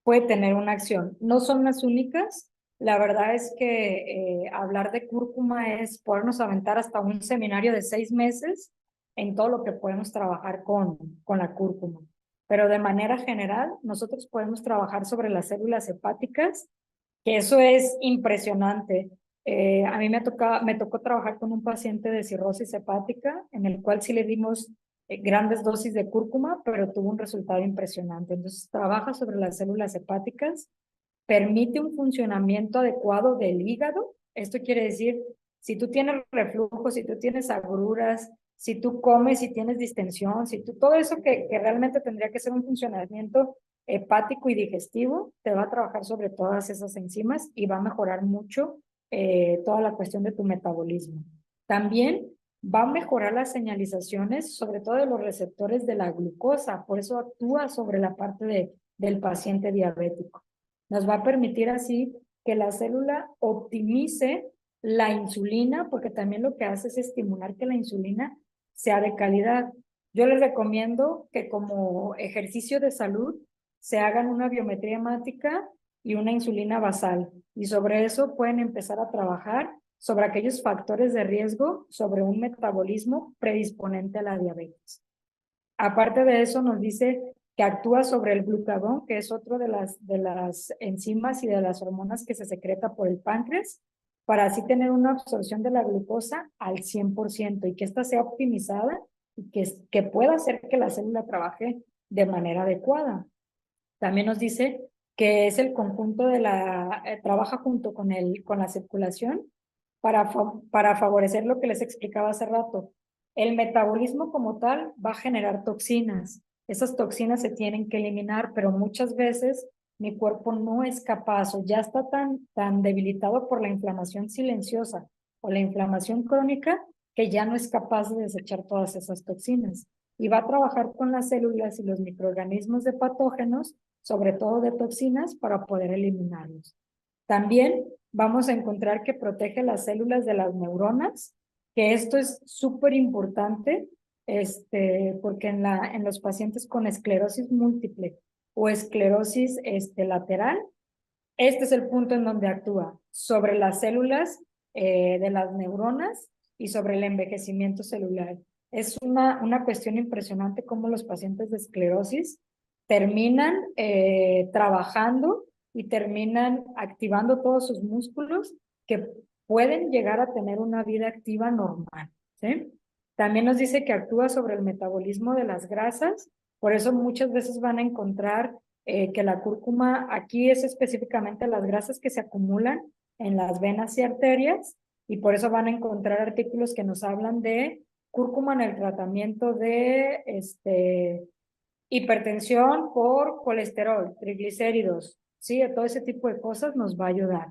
puede tener una acción. No son las únicas. La verdad es que hablar de cúrcuma es podernos aventar hasta un seminario de 6 meses en todo lo que podemos trabajar con la cúrcuma. Pero de manera general, nosotros podemos trabajar sobre las células hepáticas, que eso es impresionante. A mí me tocó trabajar con un paciente de cirrosis hepática, en el cual sí le dimos grandes dosis de cúrcuma, pero tuvo un resultado impresionante. Entonces, trabaja sobre las células hepáticas, permite un funcionamiento adecuado del hígado. Esto quiere decir, si tú tienes reflujo, si tú tienes agruras, si tú comes y tienes distensión, si tú, todo eso que realmente tendría que ser un funcionamiento hepático y digestivo, te va a trabajar sobre todas esas enzimas y va a mejorar mucho toda la cuestión de tu metabolismo. También va a mejorar las señalizaciones, sobre todo de los receptores de la glucosa, por eso actúa sobre la parte del paciente diabético. Nos va a permitir así que la célula optimice la insulina, porque también lo que hace es estimular que la insulina sea de calidad. Yo les recomiendo que como ejercicio de salud se hagan una biometría hemática y una insulina basal, y sobre eso pueden empezar a trabajar sobre aquellos factores de riesgo sobre un metabolismo predisponente a la diabetes. Aparte de eso, nos dice que actúa sobre el glucagón, que es otro de las enzimas y de las hormonas que se secreta por el páncreas, para así tener una absorción de la glucosa al 100% y que ésta sea optimizada y que pueda hacer que la célula trabaje de manera adecuada. También nos dice que es el conjunto trabaja junto con la circulación para favorecer lo que les explicaba hace rato. El metabolismo como tal va a generar toxinas. Esas toxinas se tienen que eliminar, pero muchas veces mi cuerpo no es capaz o ya está tan debilitado por la inflamación silenciosa o la inflamación crónica que ya no es capaz de desechar todas esas toxinas. Y va a trabajar con las células y los microorganismos de patógenos, sobre todo de toxinas, para poder eliminarlos. También vamos a encontrar que protege las células de las neuronas, que esto es súper importante, porque en los pacientes con esclerosis múltiple o esclerosis lateral, este es el punto en donde actúa sobre las células de las neuronas y sobre el envejecimiento celular. Es una cuestión impresionante cómo los pacientes de esclerosis terminan trabajando y terminan activando todos sus músculos que pueden llegar a tener una vida activa normal, ¿sí? También nos dice que actúa sobre el metabolismo de las grasas, por eso muchas veces van a encontrar que la cúrcuma aquí es específicamente las grasas que se acumulan en las venas y arterias, y por eso van a encontrar artículos que nos hablan de cúrcuma en el tratamiento de hipertensión por colesterol, triglicéridos, ¿sí? Todo ese tipo de cosas nos va a ayudar.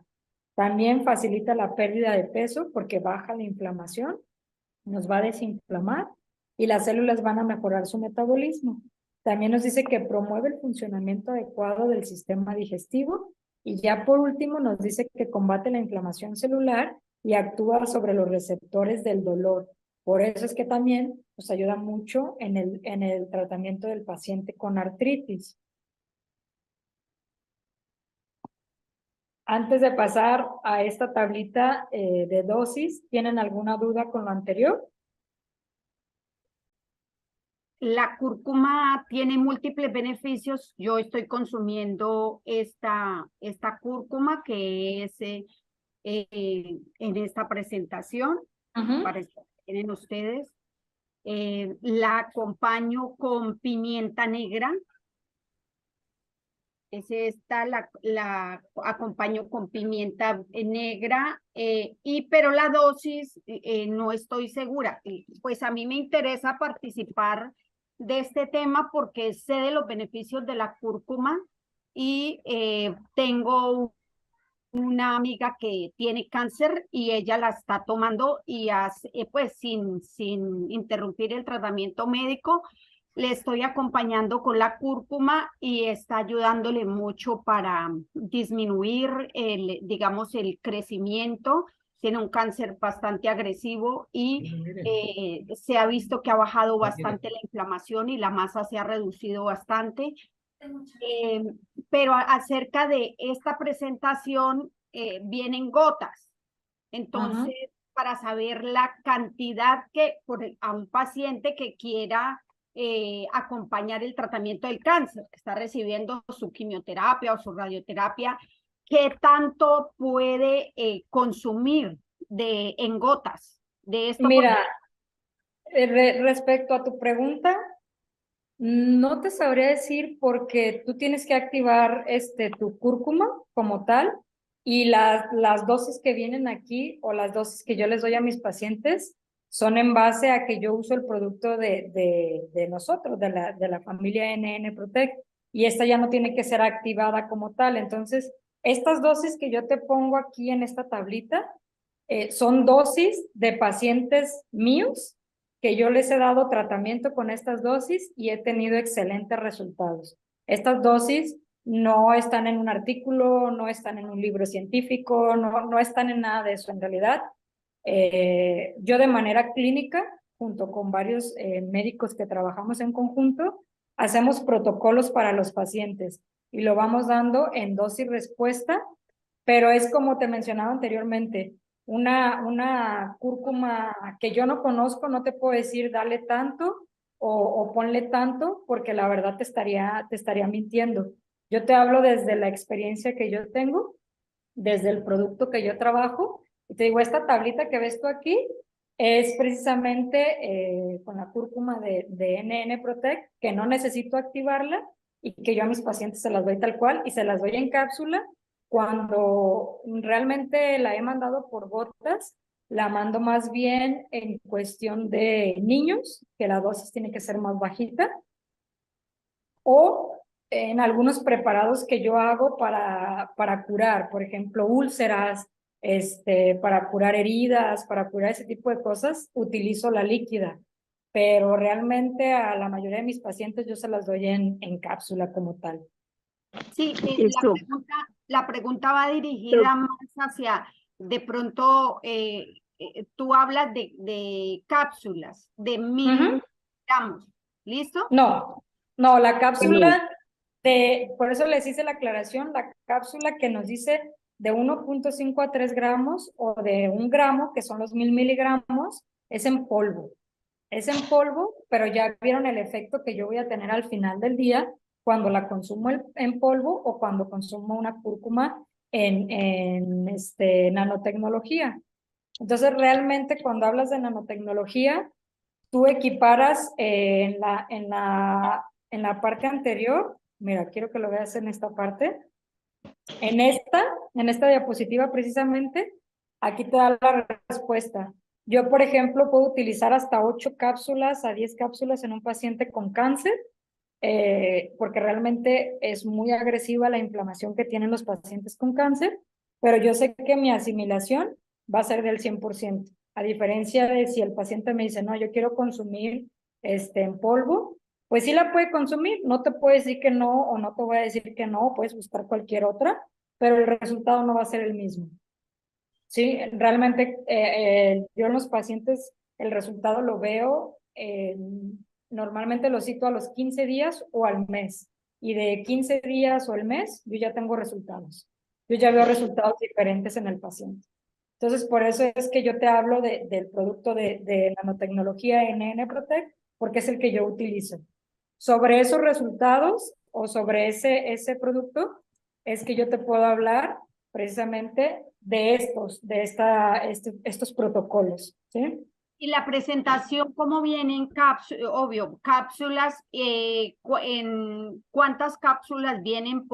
También facilita la pérdida de peso porque baja la inflamación, nos va a desinflamar y las células van a mejorar su metabolismo. También nos dice que promueve el funcionamiento adecuado del sistema digestivo y ya por último nos dice que combate la inflamación celular y actúa sobre los receptores del dolor. Por eso es que también nos ayuda mucho en el tratamiento del paciente con artritis. Antes de pasar a esta tablita de dosis, ¿tienen alguna duda con lo anterior? La cúrcuma tiene múltiples beneficios. Yo estoy consumiendo esta cúrcuma que es en esta presentación, para que tienen ustedes. La acompaño con pimienta negra. Es esta, la acompaño con pimienta negra, pero la dosis no estoy segura. Pues a mí me interesa participar de este tema porque sé de los beneficios de la cúrcuma y tengo una amiga que tiene cáncer y ella la está tomando y pues sin interrumpir el tratamiento médico, le estoy acompañando con la cúrcuma y está ayudándole mucho para disminuir digamos, el crecimiento. Tiene un cáncer bastante agresivo y se ha visto que ha bajado bastante la inflamación y la masa se ha reducido bastante. Pero acerca de esta presentación vienen gotas. Entonces, para saber la cantidad a un paciente que quiera acompañar el tratamiento del cáncer, que está recibiendo su quimioterapia o su radioterapia, ¿qué tanto puede consumir en gotas de esto? Mira, respecto a tu pregunta, no te sabría decir porque tú tienes que activar tu cúrcuma como tal y las dosis que vienen aquí o las dosis que yo les doy a mis pacientes son en base a que yo uso el producto de nosotros, de la familia NN Protect, y esta ya no tiene que ser activada como tal. Entonces, estas dosis que yo te pongo aquí en esta tablita son dosis de pacientes míos que yo les he dado tratamiento con estas dosis y he tenido excelentes resultados. Estas dosis no están en un artículo, no están en un libro científico, no están en nada de eso en realidad. Yo de manera clínica, junto con varios médicos que trabajamos en conjunto, hacemos protocolos para los pacientes y lo vamos dando en dosis respuesta, pero es como te mencionaba anteriormente, una cúrcuma que yo no conozco, no te puedo decir dale tanto o ponle tanto, porque la verdad te estaría mintiendo. Yo te hablo desde la experiencia que yo tengo, desde el producto que yo trabajo, y te digo, esta tablita que ves tú aquí es precisamente con la cúrcuma de NN Protect, que no necesito activarla y que yo a mis pacientes se las doy tal cual y se las doy en cápsula. Cuando realmente la he mandado por gotas, la mando más bien en cuestión de niños, que la dosis tiene que ser más bajita, o en algunos preparados que yo hago para curar, por ejemplo, úlceras, para curar heridas, para curar ese tipo de cosas, utilizo la líquida, pero realmente a la mayoría de mis pacientes yo se las doy en cápsula como tal. Sí, la pregunta va dirigida más hacia, de pronto, tú hablas de cápsulas, de miligramos, ¿listo? No, la cápsula por eso les hice la aclaración, la cápsula que nos dice de 1.5 a 3 gramos o de 1 gramo, que son los 1000 miligramos, es en polvo. Es en polvo, pero ya vieron el efecto que yo voy a tener al final del día cuando la consumo en polvo o cuando consumo una cúrcuma en nanotecnología. Entonces, realmente cuando hablas de nanotecnología, tú equiparas en la parte anterior, mira, quiero que lo veas en esta parte, en esta diapositiva precisamente, aquí te da la respuesta. Yo, por ejemplo, puedo utilizar hasta 8 cápsulas a 10 cápsulas en un paciente con cáncer, porque realmente es muy agresiva la inflamación que tienen los pacientes con cáncer, pero yo sé que mi asimilación va a ser del 100%, a diferencia de si el paciente me dice, no, yo quiero consumir en polvo, pues sí la puede consumir, no te puedo decir que no o no te voy a decir que no, puedes buscar cualquier otra, pero el resultado no va a ser el mismo. Sí, realmente yo en los pacientes el resultado lo veo, normalmente lo cito a los 15 días o al mes. Y de 15 días o al mes, yo ya tengo resultados. Yo ya veo resultados diferentes en el paciente. Entonces, por eso es que yo te hablo del producto de nanotecnología NN Protect, porque es el que yo utilizo. Sobre esos resultados o sobre ese producto, es que yo te puedo hablar precisamente de estos protocolos, ¿sí? Y la presentación, ¿cómo vienen cápsulas? Obvio, cápsulas, ¿cuántas cápsulas vienen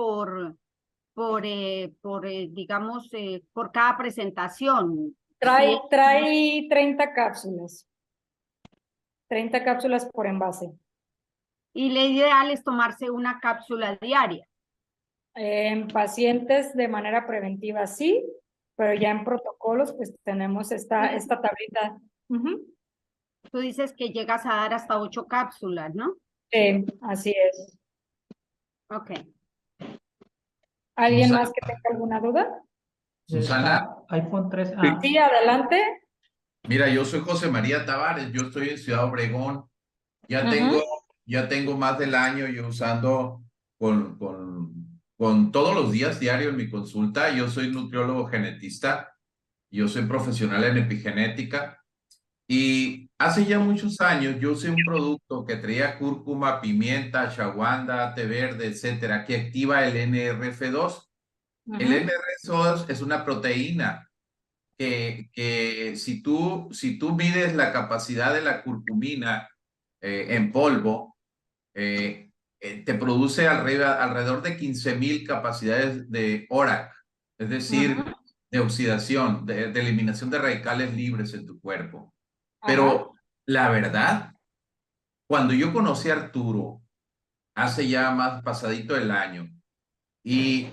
digamos, por cada presentación? ¿Sí? Trae 30 cápsulas. 30 cápsulas por envase. Y lo ideal es tomarse una cápsula diaria. En pacientes de manera preventiva sí, pero ya en protocolos pues tenemos esta tablita. Tú dices que llegas a dar hasta 8 cápsulas, ¿no? Así es. Ok. ¿Alguien Susana, más que tenga alguna duda? Susana, iPhone 3. Sí, adelante. mira, yo soy José María Tavares, yo estoy en Ciudad Obregón, ya Ujú. tengo, ya tengo más del año yo usando con todos los días diarios mi consulta. Yo soy nutriólogo genetista, yo soy profesional en epigenética y hace ya muchos años yo usé un producto que traía cúrcuma, pimienta, ashwagandha, té verde, etcétera, que activa el NRF2. El Ujú. NRF2 es una proteína que si tú mides la capacidad de la curcumina en polvo, te produce alrededor de 15,000 capacidades de ORAC, es decir, Ujú. de oxidación, de eliminación de radicales libres en tu cuerpo. Ajá. Pero la verdad, cuando yo conocí a Arturo, hace ya más pasadito el año, y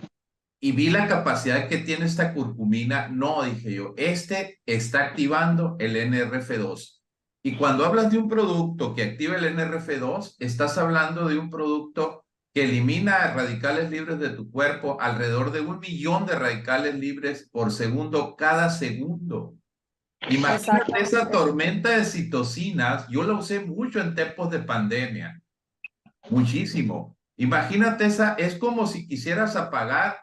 vi la capacidad que tiene esta curcumina, no, dije yo, este está activando el NRF2. Y cuando hablas de un producto que activa el NRF2, estás hablando de un producto que elimina radicales libres de tu cuerpo, alrededor de 1 millón de radicales libres por segundo cada segundo. Imagínate esa Exactamente. tormenta de citocinas, yo la usé mucho en tiempos de pandemia, muchísimo. Imagínate esa, es como si quisieras apagar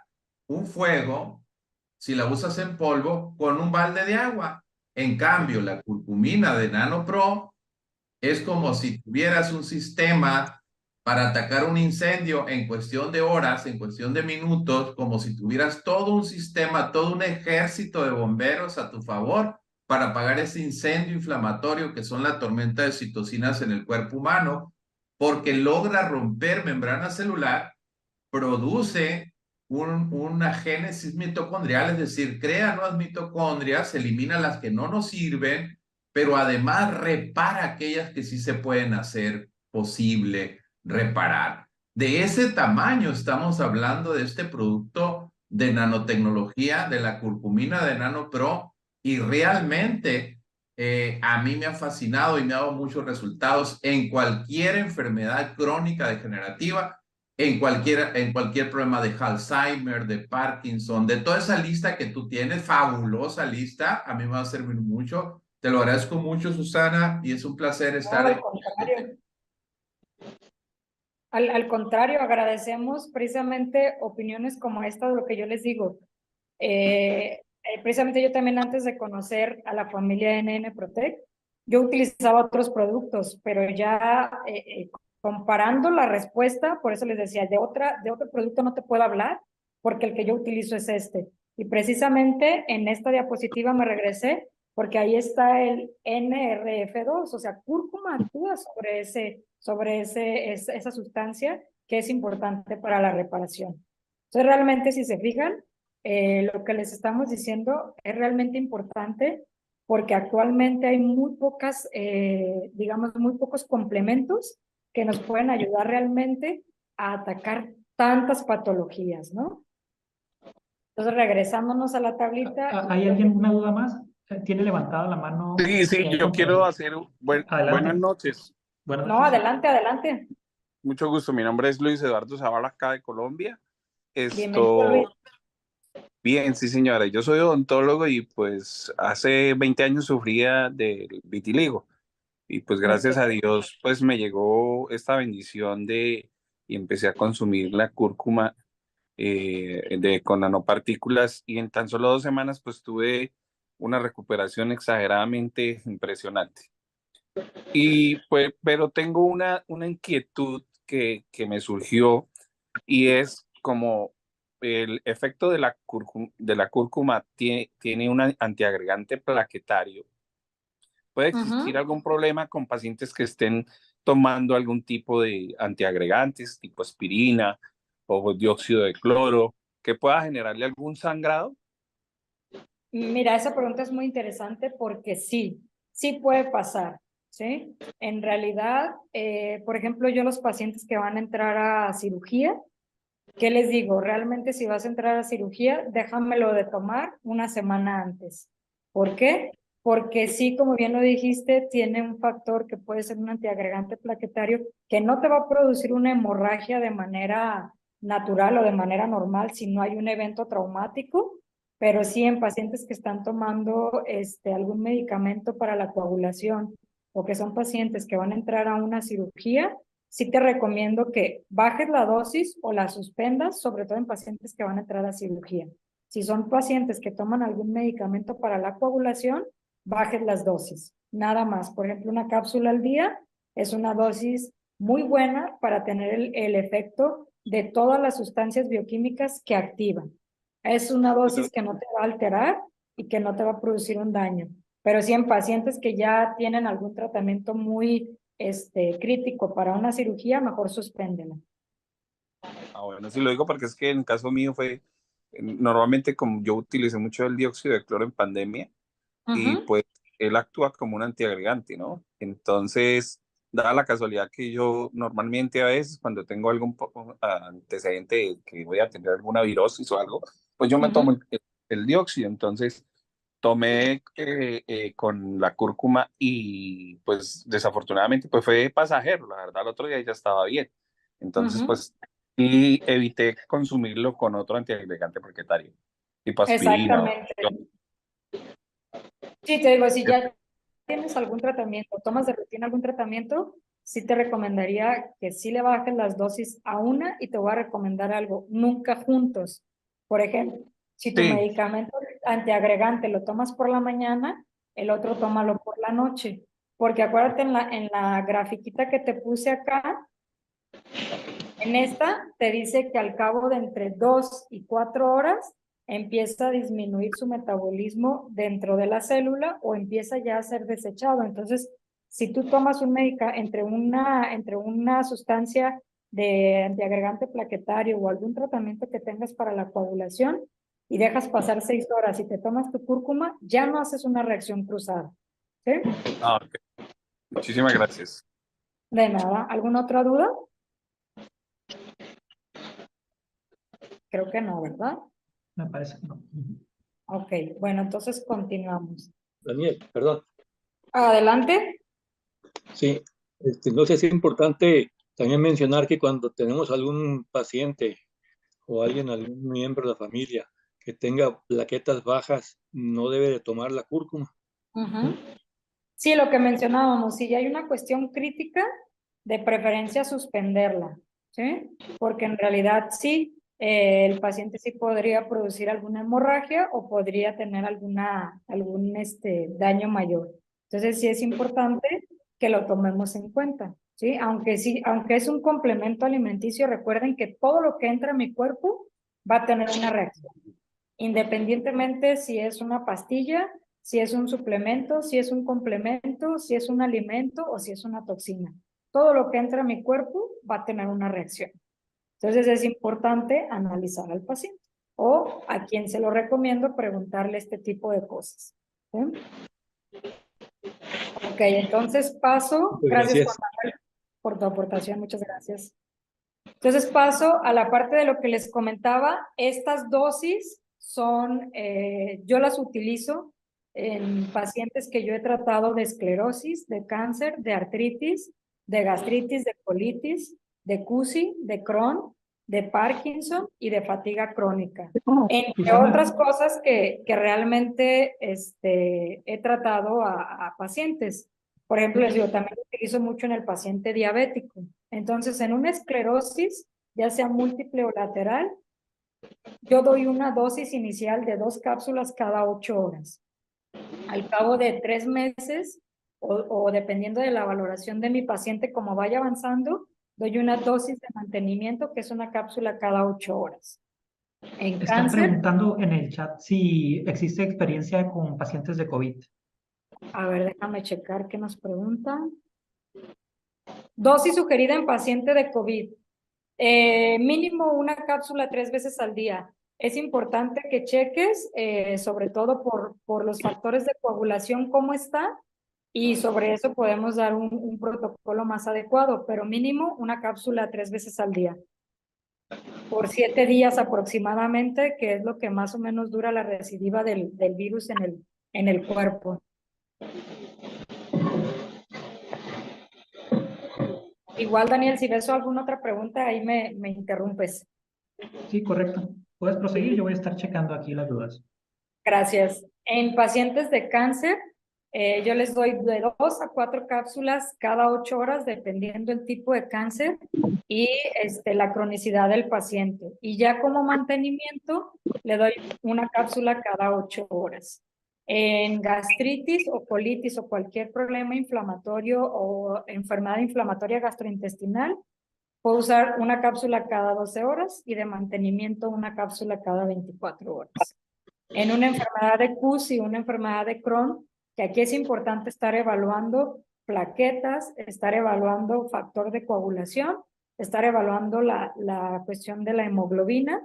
un fuego, si la usas en polvo, con un balde de agua. En cambio, la curcumina de NanoPro es como si tuvieras un sistema para atacar un incendio en cuestión de horas, en cuestión de minutos, como si tuvieras todo un sistema, todo un ejército de bomberos a tu favor para apagar ese incendio inflamatorio que son la tormenta de citocinas en el cuerpo humano, porque logra romper membrana celular, produce una génesis mitocondrial, es decir, crea nuevas mitocondrias, elimina las que no nos sirven, pero además repara aquellas que sí se pueden hacer posible reparar. De ese tamaño estamos hablando de este producto de nanotecnología, de la curcumina de NanoPro, y realmente a mí me ha fascinado y me ha dado muchos resultados en cualquier enfermedad crónica degenerativa, en cualquier problema de Alzheimer, de Parkinson, de toda esa lista que tú tienes, fabulosa lista, a mí me va a servir mucho. Te lo agradezco mucho, Susana, y es un placer estar Al contrario. Al contrario, agradecemos precisamente opiniones como esta de lo que yo les digo. Precisamente yo también antes de conocer a la familia NN Protect, yo utilizaba otros productos, pero ya comparando la respuesta, por eso les decía, de otro producto no te puedo hablar, porque el que yo utilizo es este. Y precisamente en esta diapositiva me regresé, porque ahí está el NRF2, o sea, cúrcuma actúa sobre esa sustancia que es importante para la reparación. Entonces, realmente, si se fijan, lo que les estamos diciendo es realmente importante porque actualmente hay muy pocas, digamos, muy pocos complementos que nos pueden ayudar realmente a atacar tantas patologías, ¿no? Entonces, regresándonos a la tablita. ¿Hay alguien una duda más? ¿Tiene levantada la mano? Sí, yo quiero hacer Adelante. buenas noches. Buenas No, noches. adelante, adelante. Mucho gusto. Mi nombre es Luis Eduardo Zavala, acá de Colombia. Bienvenido, Luis. Bien, sí, señora. Yo soy odontólogo y pues hace 20 años sufría del vitiligo. Y pues gracias a Dios, pues me llegó esta bendición y empecé a consumir la cúrcuma con nanopartículas y en tan solo 2 semanas pues tuve una recuperación exageradamente impresionante. Y pues, pero tengo una inquietud que me surgió y es como el efecto de la cúrcuma tiene un antiagregante plaquetario. ¿Puede existir algún problema con pacientes que estén tomando algún tipo de antiagregantes, tipo aspirina o dióxido de cloro, que pueda generarle algún sangrado? Mira, esa pregunta es muy interesante porque sí puede pasar, ¿sí? En realidad, por ejemplo, yo los pacientes que van a entrar a cirugía, ¿qué les digo? Realmente si vas a entrar a cirugía, déjamelo de tomar una semana antes. ¿Por qué? Porque sí, como bien lo dijiste, tiene un factor que puede ser un antiagregante plaquetario que no te va a producir una hemorragia de manera natural o de manera normal si no hay un evento traumático, pero sí en pacientes que están tomando algún medicamento para la coagulación o que son pacientes que van a entrar a una cirugía, sí te recomiendo que bajes la dosis o la suspendas, sobre todo en pacientes que van a entrar a cirugía. Si son pacientes que toman algún medicamento para la coagulación, bajes las dosis, nada más. Por ejemplo, una cápsula al día es una dosis muy buena para tener el efecto de todas las sustancias bioquímicas que activan. Es una dosis que no te va a alterar y que no te va a producir un daño. Pero sí en pacientes que ya tienen algún tratamiento muy crítico para una cirugía, mejor suspéndela. Bueno, sí lo digo porque es que en el caso mío normalmente como yo utilicé mucho el dióxido de cloro en pandemia, y pues él actúa como un antiagregante, ¿no? Entonces, dada la casualidad que yo normalmente a veces cuando tengo algún antecedente de que voy a tener alguna virosis o algo, pues yo me tomo el dióxido. Entonces, tomé con la cúrcuma y pues desafortunadamente pues fue pasajero, la verdad, el otro día ya estaba bien. Entonces, pues, y evité consumirlo con otro antiagregante plaquetario, tipo aspirina. Exactamente. Sí, te digo, si ya tienes algún tratamiento, tomas de rutina algún tratamiento, sí te recomendaría que sí le bajes las dosis a una y te voy a recomendar algo, nunca juntos. Por ejemplo, si tu Sí. medicamento antiagregante lo tomas por la mañana, el otro tómalo por la noche. Porque acuérdate en la grafiquita que te puse acá, en esta te dice que al cabo de entre 2 y 4 horas empieza a disminuir su metabolismo dentro de la célula o empieza ya a ser desechado. Entonces, si tú tomas un entre una sustancia de antiagregante plaquetario o algún tratamiento que tengas para la coagulación y dejas pasar 6 horas y te tomas tu cúrcuma, ya no haces una reacción cruzada. ¿Sí? Ok. Muchísimas gracias. De nada. ¿Alguna otra duda? Creo que no, ¿verdad? Me parece que no. Ok, bueno, entonces continuamos. Daniel, perdón. Adelante. Sí, no sé si es importante también mencionar que cuando tenemos algún paciente o algún miembro de la familia que tenga plaquetas bajas, no debe de tomar la cúrcuma. Sí, lo que mencionábamos, si ya hay una cuestión crítica, de preferencia suspenderla, ¿sí? Porque en realidad sí, el paciente sí podría producir alguna hemorragia o podría tener algún daño mayor. Entonces sí es importante que lo tomemos en cuenta, ¿sí? Aunque es un complemento alimenticio, recuerden que todo lo que entra a mi cuerpo va a tener una reacción, independientemente si es una pastilla, si es un suplemento, si es un complemento, si es un alimento o si es una toxina. Todo lo que entra a mi cuerpo va a tener una reacción. Entonces es importante analizar al paciente o a quien se lo recomiendo preguntarle este tipo de cosas. ¿Sí? Ok, entonces paso, Pues gracias gracias. Juan Manuel por tu aportación, muchas gracias. Entonces paso a la parte de lo que les comentaba. Estas dosis son, yo las utilizo en pacientes que yo he tratado de esclerosis, de cáncer, de artritis, de gastritis, de colitis, de CUSI, de Crohn, de Parkinson y de fatiga crónica. Entre Susana. otras cosas que realmente he tratado a pacientes. Por ejemplo, les digo, también lo utilizo mucho en el paciente diabético. Entonces, en una esclerosis, ya sea múltiple o lateral, yo doy una dosis inicial de 2 cápsulas cada 8 horas. Al cabo de 3 meses, o dependiendo de la valoración de mi paciente, como vaya avanzando, doy una dosis de mantenimiento, que es una cápsula cada 8 horas. En Están cáncer, preguntando en el chat si existe experiencia con pacientes de COVID. a ver, déjame checar qué nos preguntan. Dosis sugerida en paciente de COVID. Mínimo una cápsula 3 veces al día. Es importante que cheques, sobre todo por los factores de coagulación, cómo está, y sobre eso podemos dar un protocolo más adecuado, pero mínimo una cápsula 3 veces al día. Por 7 días aproximadamente, que es lo que más o menos dura la recidiva del virus en el cuerpo. Igual, Daniel, si ves alguna otra pregunta, ahí me interrumpes. Sí, correcto. Puedes proseguir, yo voy a estar checando aquí las dudas. Gracias. En pacientes de cáncer, yo les doy de 2 a 4 cápsulas cada 8 horas, dependiendo el tipo de cáncer y la cronicidad del paciente. Y ya como mantenimiento, le doy una cápsula cada 8 horas. En gastritis o colitis o cualquier problema inflamatorio o enfermedad inflamatoria gastrointestinal, puedo usar una cápsula cada 12 horas y de mantenimiento una cápsula cada 24 horas. En una enfermedad de CUSI, una enfermedad de Crohn, que aquí es importante estar evaluando plaquetas, estar evaluando factor de coagulación, estar evaluando la cuestión de la hemoglobina.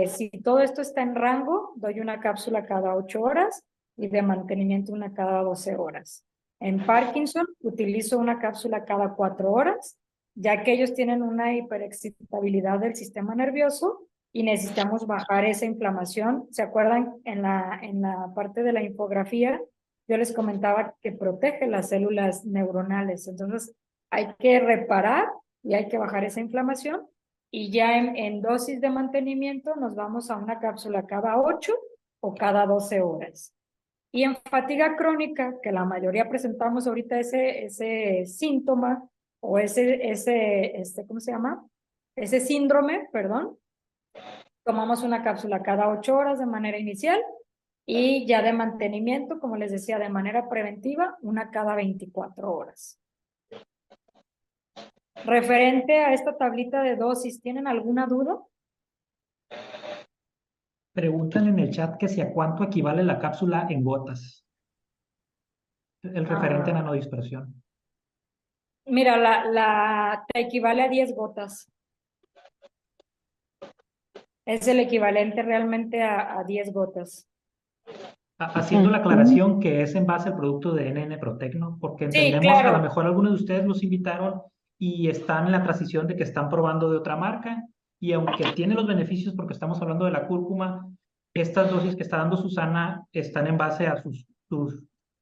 Si todo esto está en rango, doy una cápsula cada 8 horas y de mantenimiento una cada 12 horas. En Parkinson, utilizo una cápsula cada 4 horas, ya que ellos tienen una hiperexcitabilidad del sistema nervioso y necesitamos bajar esa inflamación. ¿Se acuerdan? En la parte de la infografía, yo les comentaba que protege las células neuronales. Entonces, hay que reparar y hay que bajar esa inflamación. Y ya en dosis de mantenimiento nos vamos a una cápsula cada 8 o cada 12 horas. Y en fatiga crónica, que la mayoría presentamos ahorita ese síntoma o ¿cómo se llama? Ese síndrome, perdón. Tomamos una cápsula cada 8 horas de manera inicial y ya de mantenimiento, como les decía, de manera preventiva, una cada 24 horas. Referente a esta tablita de dosis, ¿tienen alguna duda? Preguntan en el chat que si a cuánto equivale la cápsula en gotas. El referente nanodispersión. Mira, te equivale a 10 gotas. Es el equivalente realmente a 10 gotas. Haciendo la aclaración que es en base al producto de NN Protecno, porque entendemos que a lo claro. mejor algunos de ustedes los invitaron y están en la transición de que están probando de otra marca, y aunque tiene los beneficios porque estamos hablando de la cúrcuma, estas dosis que está dando Susana están en base a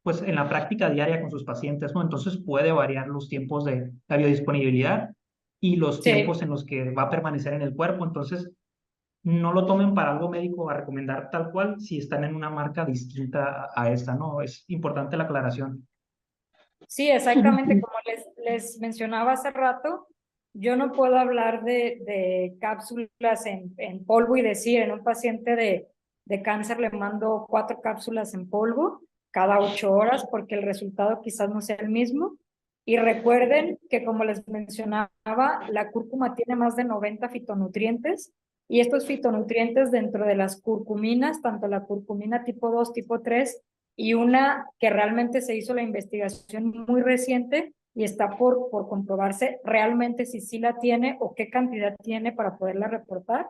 pues en la práctica diaria con sus pacientes, ¿no? Entonces puede variar los tiempos de la biodisponibilidad y los tiempos en los que va a permanecer en el cuerpo. Entonces, no lo tomen para algo médico a recomendar tal cual si están en una marca distinta a esta, ¿no? Es importante la aclaración. Sí, exactamente, como les mencionaba hace rato, yo no puedo hablar de cápsulas en polvo y decir, en un paciente de cáncer le mando 4 cápsulas en polvo cada 8 horas porque el resultado quizás no sea el mismo. Y recuerden que, como les mencionaba, la cúrcuma tiene más de 90 fitonutrientes y estos fitonutrientes dentro de las curcuminas, tanto la curcumina tipo 2, tipo 3, y una que realmente se hizo la investigación muy reciente y está por comprobarse realmente si sí la tiene o qué cantidad tiene para poderla reportar,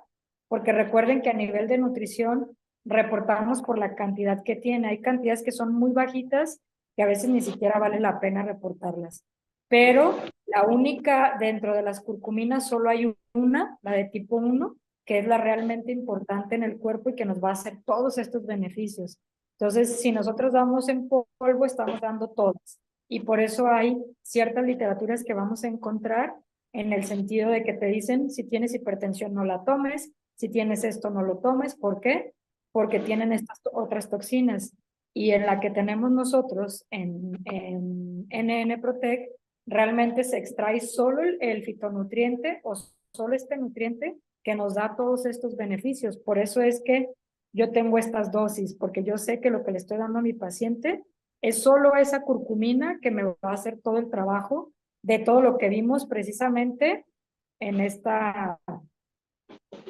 porque recuerden que a nivel de nutrición reportamos por la cantidad que tiene. Hay cantidades que son muy bajitas que a veces ni siquiera vale la pena reportarlas. Pero la única, dentro de las curcuminas solo hay una, la de tipo 1, que es la realmente importante en el cuerpo y que nos va a hacer todos estos beneficios. Entonces, si nosotros damos en polvo, estamos dando todas. Y por eso hay ciertas literaturas que vamos a encontrar en el sentido de que te dicen, si tienes hipertensión no la tomes, si tienes esto no lo tomes. ¿Por qué? Porque tienen estas otras toxinas. Y en la que tenemos nosotros, en NN Protect, realmente se extrae solo el fitonutriente o solo este nutriente que nos da todos estos beneficios. Por eso es que yo tengo estas dosis, porque yo sé que lo que le estoy dando a mi paciente es solo esa curcumina que me va a hacer todo el trabajo de todo lo que vimos precisamente en esta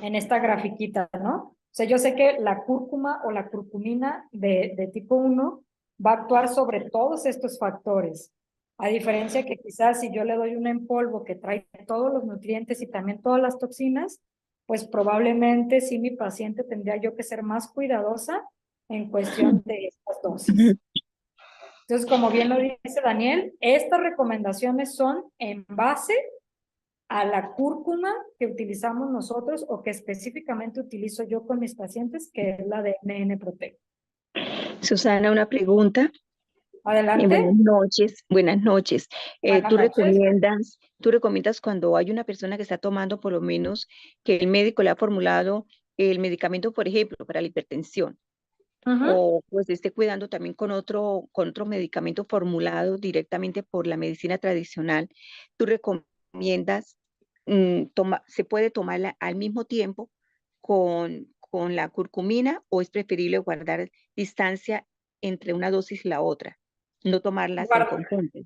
grafiquita, ¿no? O sea, yo sé que la cúrcuma o la curcumina de tipo 1 va a actuar sobre todos estos factores. A diferencia que quizás si yo le doy una en polvo que trae todos los nutrientes y también todas las toxinas, pues probablemente sí mi paciente tendría yo que ser más cuidadosa en cuestión de estas dosis. Entonces, como bien lo dice Daniel, estas recomendaciones son en base a la cúrcuma que utilizamos nosotros o que específicamente utilizo yo con mis pacientes, que es la de NN Protect. Susana, una pregunta. Adelante. Buenas noches, buenas noches. Buenas ¿Tú noches. recomiendas cuando hay una persona que está tomando por lo menos que el médico le ha formulado el medicamento, por ejemplo, para la hipertensión, o pues esté cuidando también con otro medicamento formulado directamente por la medicina tradicional, tú recomiendas, se puede tomarla al mismo tiempo con la curcumina o es preferible guardar distancia entre una dosis y la otra, no tomarlas en conjunto?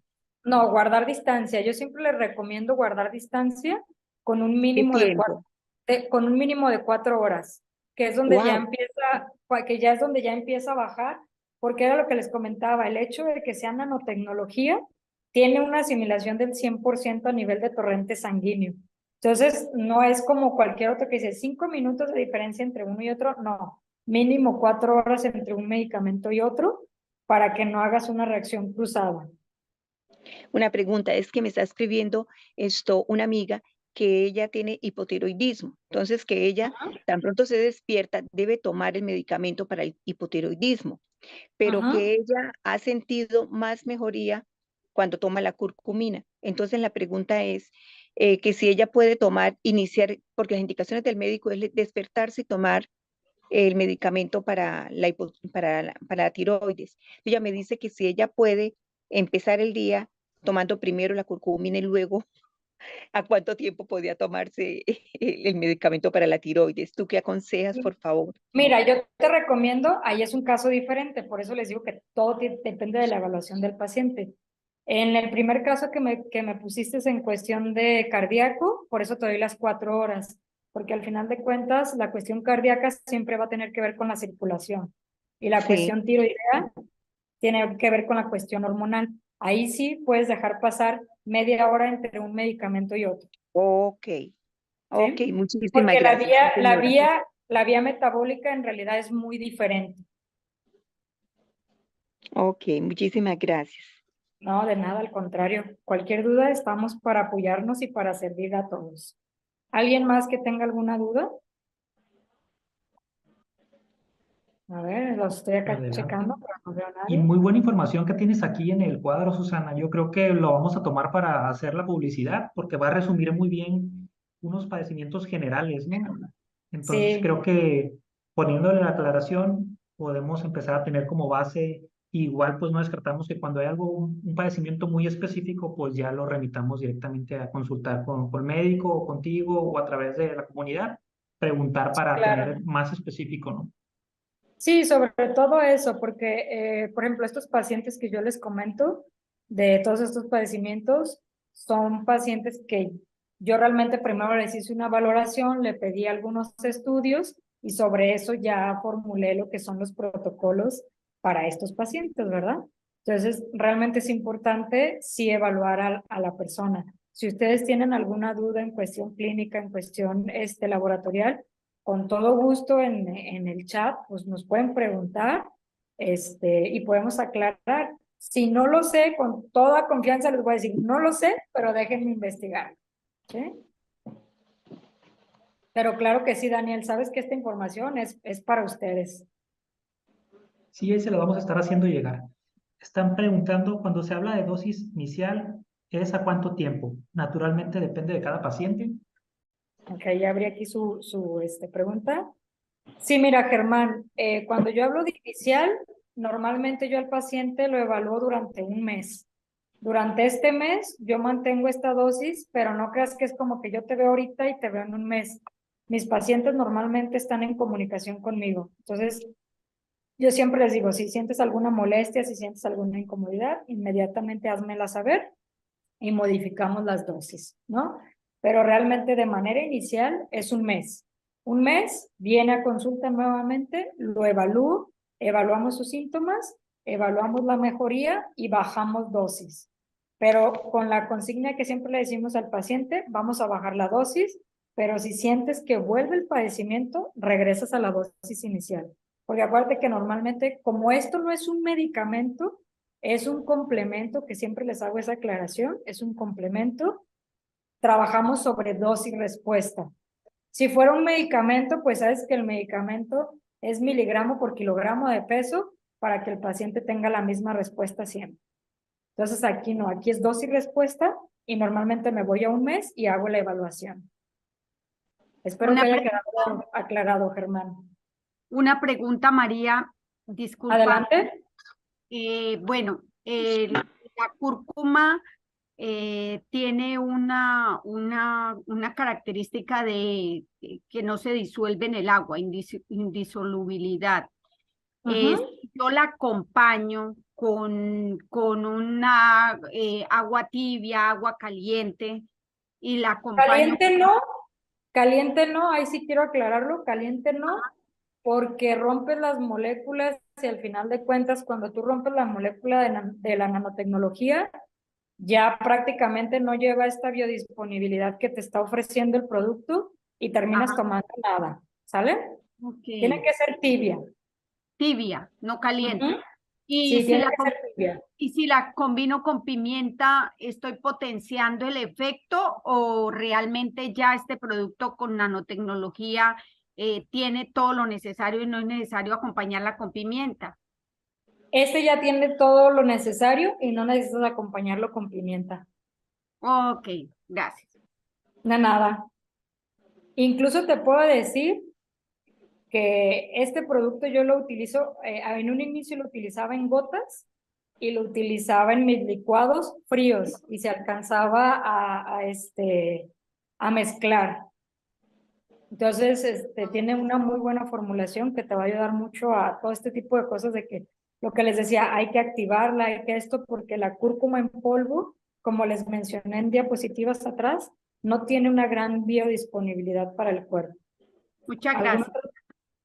No, guardar distancia. Yo siempre les recomiendo guardar distancia con un ¿Qué mínimo tiempo? con un mínimo de 4 horas, que es donde ya empieza, que ya es donde ya empieza a bajar, porque era lo que les comentaba, el hecho de que sea nanotecnología tiene una asimilación del 100% a nivel de torrente sanguíneo. Entonces, no es como cualquier otro que dice 5 minutos de diferencia entre uno y otro, no, mínimo 4 horas entre un medicamento y otro para que no hagas una reacción cruzada. Una pregunta, es que me está escribiendo una amiga que ella tiene hipotiroidismo, entonces que ella tan pronto se despierta debe tomar el medicamento para el hipotiroidismo, pero que ella ha sentido más mejoría cuando toma la curcumina. Entonces la pregunta es que si ella puede iniciar, porque las indicaciones del médico es despertarse y tomar el medicamento para la tiroides. Ella me dice que si ella puede empezar el día tomando primero la curcumina y luego a cuánto tiempo podía tomarse el medicamento para la tiroides. ¿Tú qué aconsejas, por favor? Mira, yo te recomiendo, ahí es un caso diferente, por eso les digo que todo depende de la evaluación del paciente. En el primer caso que me pusiste en cuestión de cardíaco, por eso te doy las 4 horas, porque al final de cuentas la cuestión cardíaca siempre va a tener que ver con la circulación y la cuestión tiroidea tiene que ver con la cuestión hormonal. Ahí sí puedes dejar pasar media hora entre un medicamento y otro. Ok, ok, ¿Sí? muchísimas Porque gracias. la vía metabólica en realidad es muy diferente. Ok, muchísimas gracias. No, de nada, al contrario. Cualquier duda, estamos para apoyarnos y para servir a todos. ¿Alguien más que tenga alguna duda? A ver, los estoy acá Adelante. checando, pero no veo a Y nadie. muy buena información que tienes aquí en el cuadro, Susana. Yo creo que lo vamos a tomar para hacer la publicidad, porque va a resumir muy bien unos padecimientos generales, ¿no? Entonces Sí, creo que poniéndole la aclaración podemos empezar a tener como base, igual pues no descartamos que cuando hay un padecimiento muy específico, pues ya lo remitamos directamente a consultar con médico o contigo o a través de la comunidad, preguntar para claro. tener más específico, ¿no? Sí, sobre todo eso, porque, por ejemplo, estos pacientes que yo les comento, de todos estos padecimientos, son pacientes que yo realmente primero les hice una valoración, le pedí algunos estudios y sobre eso ya formulé lo que son los protocolos para estos pacientes, ¿verdad? Entonces, realmente es importante sí evaluar a la persona. Si ustedes tienen alguna duda en cuestión clínica, en cuestión laboratorial, con todo gusto en el chat, pues nos pueden preguntar y podemos aclarar. Si no lo sé, con toda confianza les voy a decir, no lo sé, pero déjenme investigar. ¿Sí? Pero claro que sí, Daniel, sabes que esta información es para ustedes. Sí, ahí se lo vamos a estar haciendo llegar. Están preguntando, cuando se habla de dosis inicial, ¿es a cuánto tiempo? Naturalmente depende de cada paciente. Ok, ya abrí aquí su pregunta. Sí, mira, Germán, cuando yo hablo de inicial, normalmente yo al paciente lo evalúo durante un mes. Durante este mes yo mantengo esta dosis, pero no creas que es como que yo te veo ahorita y te veo en un mes. Mis pacientes normalmente están en comunicación conmigo. Entonces, yo siempre les digo, si sientes alguna molestia, si sientes alguna incomodidad, inmediatamente házmela saber y modificamos las dosis, ¿no? Pero realmente de manera inicial es un mes. Un mes, viene a consulta nuevamente, lo evalúo, evaluamos sus síntomas, evaluamos la mejoría y bajamos dosis. Pero con la consigna que siempre le decimos al paciente, vamos a bajar la dosis, pero si sientes que vuelve el padecimiento, regresas a la dosis inicial. Porque acuérdate que normalmente, como esto no es un medicamento, es un complemento, que siempre les hago esa aclaración, es un complemento. Trabajamos sobre dosis respuesta. Si fuera un medicamento, pues sabes que el medicamento es miligramo por kilogramo de peso para que el paciente tenga la misma respuesta siempre. Entonces aquí no, aquí es dosis respuesta y normalmente me voy a un mes y hago la evaluación. Espero que haya quedado aclarado, Germán. Una pregunta, María, disculpa. Adelante. Bueno, la cúrcuma tiene una característica de que no se disuelve en el agua, indisolubilidad. Yo la acompaño con una agua tibia, agua caliente, y la acompaño. Caliente no, ahí sí quiero aclararlo, caliente no, porque rompes las moléculas y al final de cuentas, cuando tú rompes la molécula de la nanotecnología, ya prácticamente no lleva esta biodisponibilidad que te está ofreciendo el producto y terminas tomando nada, ¿sale? Okay. Tiene que ser tibia. Tibia, no caliente. Y Sí, si tiene que ser tibia. ¿Y si la combino con pimienta, estoy potenciando el efecto o realmente ya este producto con nanotecnología tiene todo lo necesario y no es necesario acompañarla con pimienta? Este ya tiene todo lo necesario y no necesitas acompañarlo con pimienta. Ok, gracias. Nada. Incluso te puedo decir que este producto yo lo utilizo, en un inicio lo utilizaba en gotas y lo utilizaba en mis licuados fríos y se alcanzaba a mezclar. Entonces, tiene una muy buena formulación que te va a ayudar mucho a todo este tipo de cosas de que lo que les decía, hay que activarla, hay que esto, porque la cúrcuma en polvo, como les mencioné en diapositivas atrás, no tiene una gran biodisponibilidad para el cuerpo. Muchas gracias.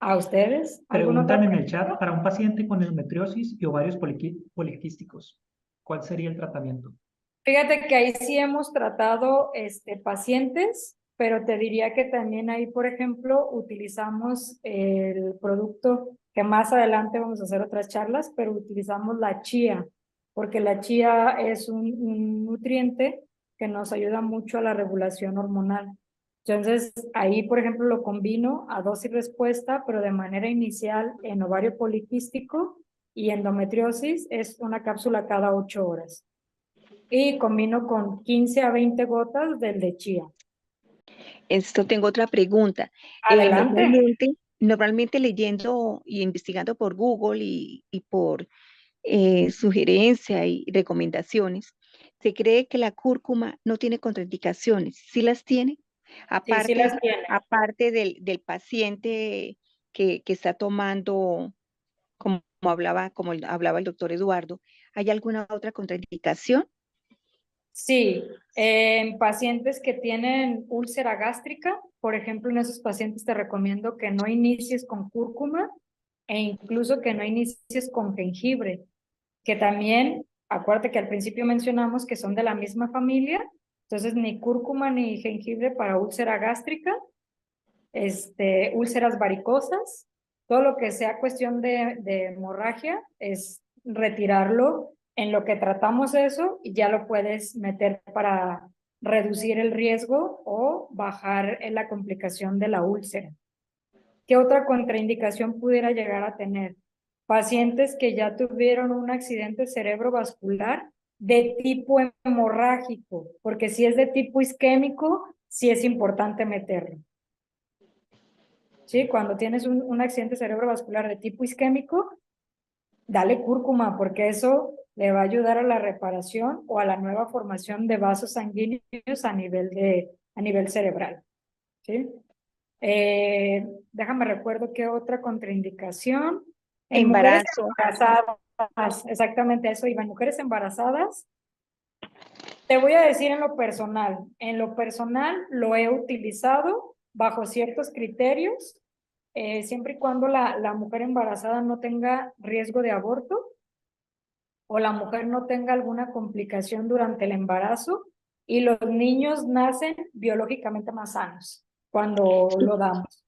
¿A ustedes? Preguntan en el chat, para un paciente con endometriosis y ovarios poliquísticos, ¿cuál sería el tratamiento? Fíjate que ahí sí hemos tratado pacientes, pero te diría que también ahí, por ejemplo, utilizamos el producto que más adelante vamos a hacer otras charlas, pero utilizamos la chía, porque la chía es un nutriente que nos ayuda mucho a la regulación hormonal. Entonces, ahí, por ejemplo, lo combino a dosis respuesta, pero de manera inicial en ovario poliquístico y endometriosis es una cápsula cada 8 horas. Y combino con 15 a 20 gotas del de chía. Esto tengo otra pregunta. Adelante. Normalmente leyendo y investigando por Google y por sugerencia y recomendaciones, se cree que la cúrcuma no tiene contraindicaciones. ¿Sí las tiene? Aparte, sí las tiene. Aparte del paciente que está tomando, como hablaba el doctor Eduardo, ¿hay alguna otra contraindicación? Sí, en pacientes que tienen úlcera gástrica, por ejemplo, en esos pacientes te recomiendo que no inicies con cúrcuma e incluso que no inicies con jengibre, que también, acuérdate que al principio mencionamos que son de la misma familia, entonces ni cúrcuma ni jengibre para úlcera gástrica. úlceras varicosas, todo lo que sea cuestión de hemorragia es retirarlo en lo que tratamos eso y ya lo puedes meter para reducir el riesgo o bajar en la complicación de la úlcera. ¿Qué otra contraindicación pudiera llegar a tener? Pacientes que ya tuvieron un accidente cerebrovascular de tipo hemorrágico, porque si es de tipo isquémico, sí es importante meterlo. ¿Sí? Cuando tienes un accidente cerebrovascular de tipo isquémico, dale cúrcuma, porque eso le va a ayudar a la reparación o a la nueva formación de vasos sanguíneos a nivel cerebral. ¿Sí? Déjame recuerdo qué otra contraindicación. En mujeres Embarazo. embarazadas, exactamente eso iba, en mujeres embarazadas, te voy a decir en lo personal lo he utilizado bajo ciertos criterios, siempre y cuando la mujer embarazada no tenga riesgo de aborto o la mujer no tenga alguna complicación durante el embarazo y los niños nacen biológicamente más sanos cuando lo damos.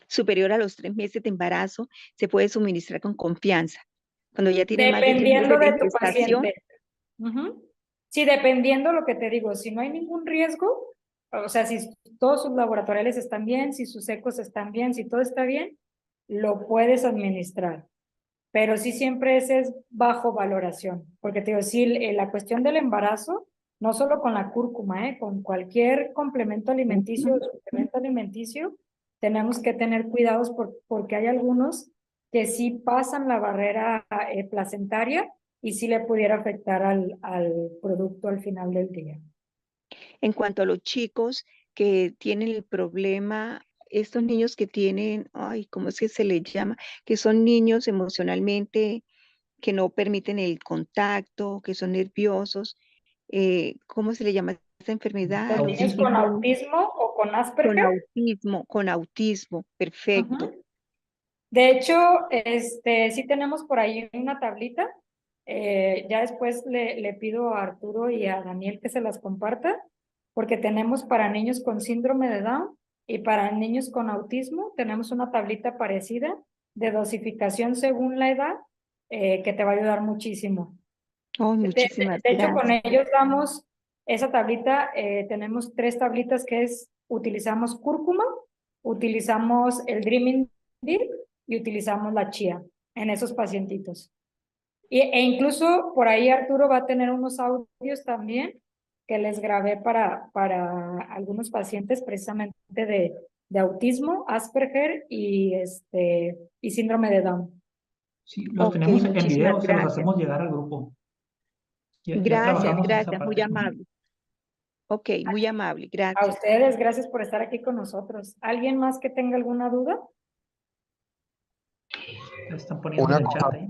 Superior a los 3 meses de embarazo, se puede suministrar con confianza. Cuando ya tiene más de 3 Dependiendo meses de de tu gestación, paciente. Sí, dependiendo lo que te digo, si no hay ningún riesgo, o sea, si todos sus laboratoriales están bien, si sus ecos están bien, si todo está bien, lo puedes administrar. Pero sí siempre ese es bajo valoración, porque te digo, sí, la cuestión del embarazo, no solo con la cúrcuma, con cualquier complemento alimenticio o suplemento alimenticio, tenemos que tener cuidados porque hay algunos que sí pasan la barrera placentaria y sí le pudiera afectar al producto al final del día. en cuanto a los chicos que tienen el problema, estos niños que tienen, ay, ¿cómo es que se les llama? Que son niños emocionalmente que no permiten el contacto, que son nerviosos. ¿Cómo se le llama esta enfermedad? Los Los niños con chicos autismo o con Asperger. con autismo, perfecto. De hecho, sí tenemos por ahí una tablita. Ya después le pido a Arturo y a Daniel que se las comparta, porque tenemos para niños con síndrome de Down y para niños con autismo tenemos una tablita parecida de dosificación según la edad, que te va a ayudar muchísimo. Oh, De muchísimas hecho, con gracias. ellos damos esa tablita, tenemos 3 tablitas que utilizamos cúrcuma, utilizamos el Dreaming Deep y utilizamos la chía en esos pacientitos. E incluso por ahí Arturo va a tener unos audios también que les grabé para algunos pacientes precisamente de autismo, Asperger y síndrome de Down. Sí, los Ok, tenemos en muchísimas video, se los gracias. hacemos llegar al grupo. Ya Gracias, trabajamos en esa gracias, muy parte. amable. Ok, muy amable, A gracias. ustedes, gracias por estar aquí con nosotros. ¿Alguien más que tenga alguna duda? Lo están poniendo Una en el cosa, chat ahí.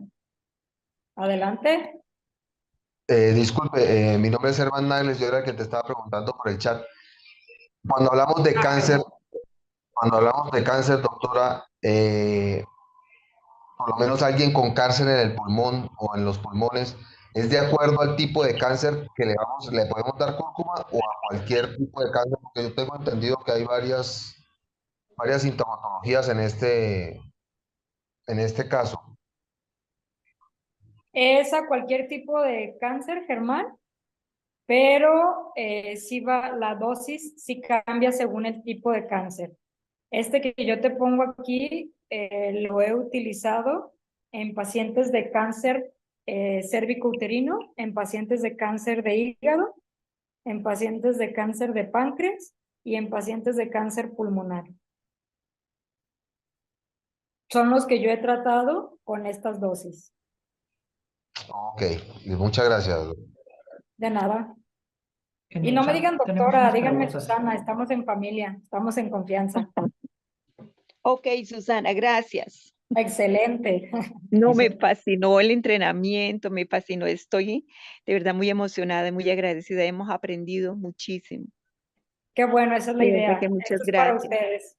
Adelante. disculpe, mi nombre es Herman Nagles, yo era el que te estaba preguntando por el chat. Cuando hablamos de cáncer, doctora, por lo menos alguien con cáncer en el pulmón o en los pulmones, ¿es de acuerdo al tipo de cáncer que le podemos dar cúrcuma o a cualquier tipo de cáncer? Porque yo tengo entendido que hay varias sintomatologías en este caso. Es a cualquier tipo de cáncer, Germán, pero sí la dosis sí cambia según el tipo de cáncer. Este que yo te pongo aquí lo he utilizado en pacientes de cáncer cérvico-uterino, en pacientes de cáncer de hígado, en pacientes de cáncer de páncreas y en pacientes de cáncer pulmonar. Son los que yo he tratado con estas dosis. Ok, muchas gracias. De nada. En Y el no me chat digan tenemos doctora, unas díganme preguntas. Susana, estamos en familia, estamos en confianza. Ok, Susana, gracias. Excelente. No, me Dice, fascinó el entrenamiento, me fascinó. Estoy de verdad muy emocionada y muy agradecida. Hemos aprendido muchísimo. Qué bueno, esa es la De verdad idea. que muchas Esto es para gracias. ustedes.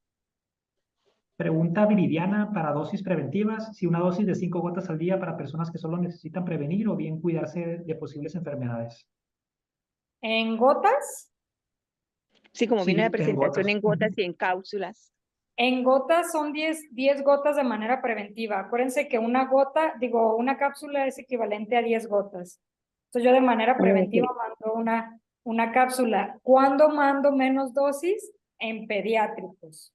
pregunta Viridiana para dosis preventivas, si una dosis de 5 gotas al día para personas que solo necesitan prevenir o bien cuidarse de posibles enfermedades. ¿En gotas? Sí, como viene la Sí, en presentación gotas. en gotas y en cápsulas. En gotas son 10 gotas de manera preventiva. Acuérdense que una cápsula es equivalente a 10 gotas. Entonces yo de manera preventiva mando una cápsula. ¿Cuándo mando menos dosis? En pediátricos.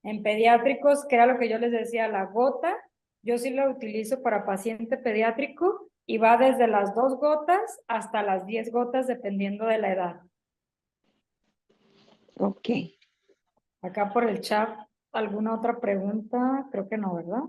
En pediátricos, que era lo que yo les decía, la gota, yo sí la utilizo para paciente pediátrico y va desde las 2 gotas hasta las 10 gotas dependiendo de la edad. Ok. Acá por el chat, ¿alguna otra pregunta? Creo que no, ¿verdad?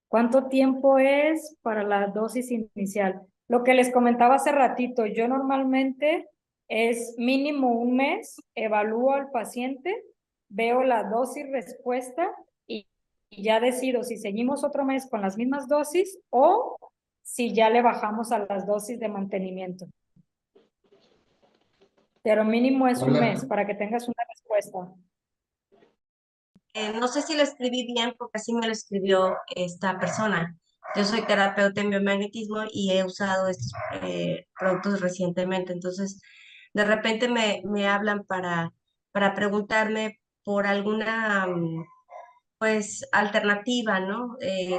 ¿Cuánto tiempo es para la dosis inicial? Lo que les comentaba hace ratito, yo normalmente es mínimo un mes, evalúo al paciente, veo la dosis respuesta y ya decido si seguimos otro mes con las mismas dosis o si ya le bajamos a las dosis de mantenimiento. Pero mínimo es un mes para que tengas una respuesta. No sé si lo escribí bien porque así me lo escribió esta persona. Yo soy terapeuta en biomagnetismo y he usado estos productos recientemente. Entonces, de repente me hablan para preguntarme por alguna pues alternativa, ¿no?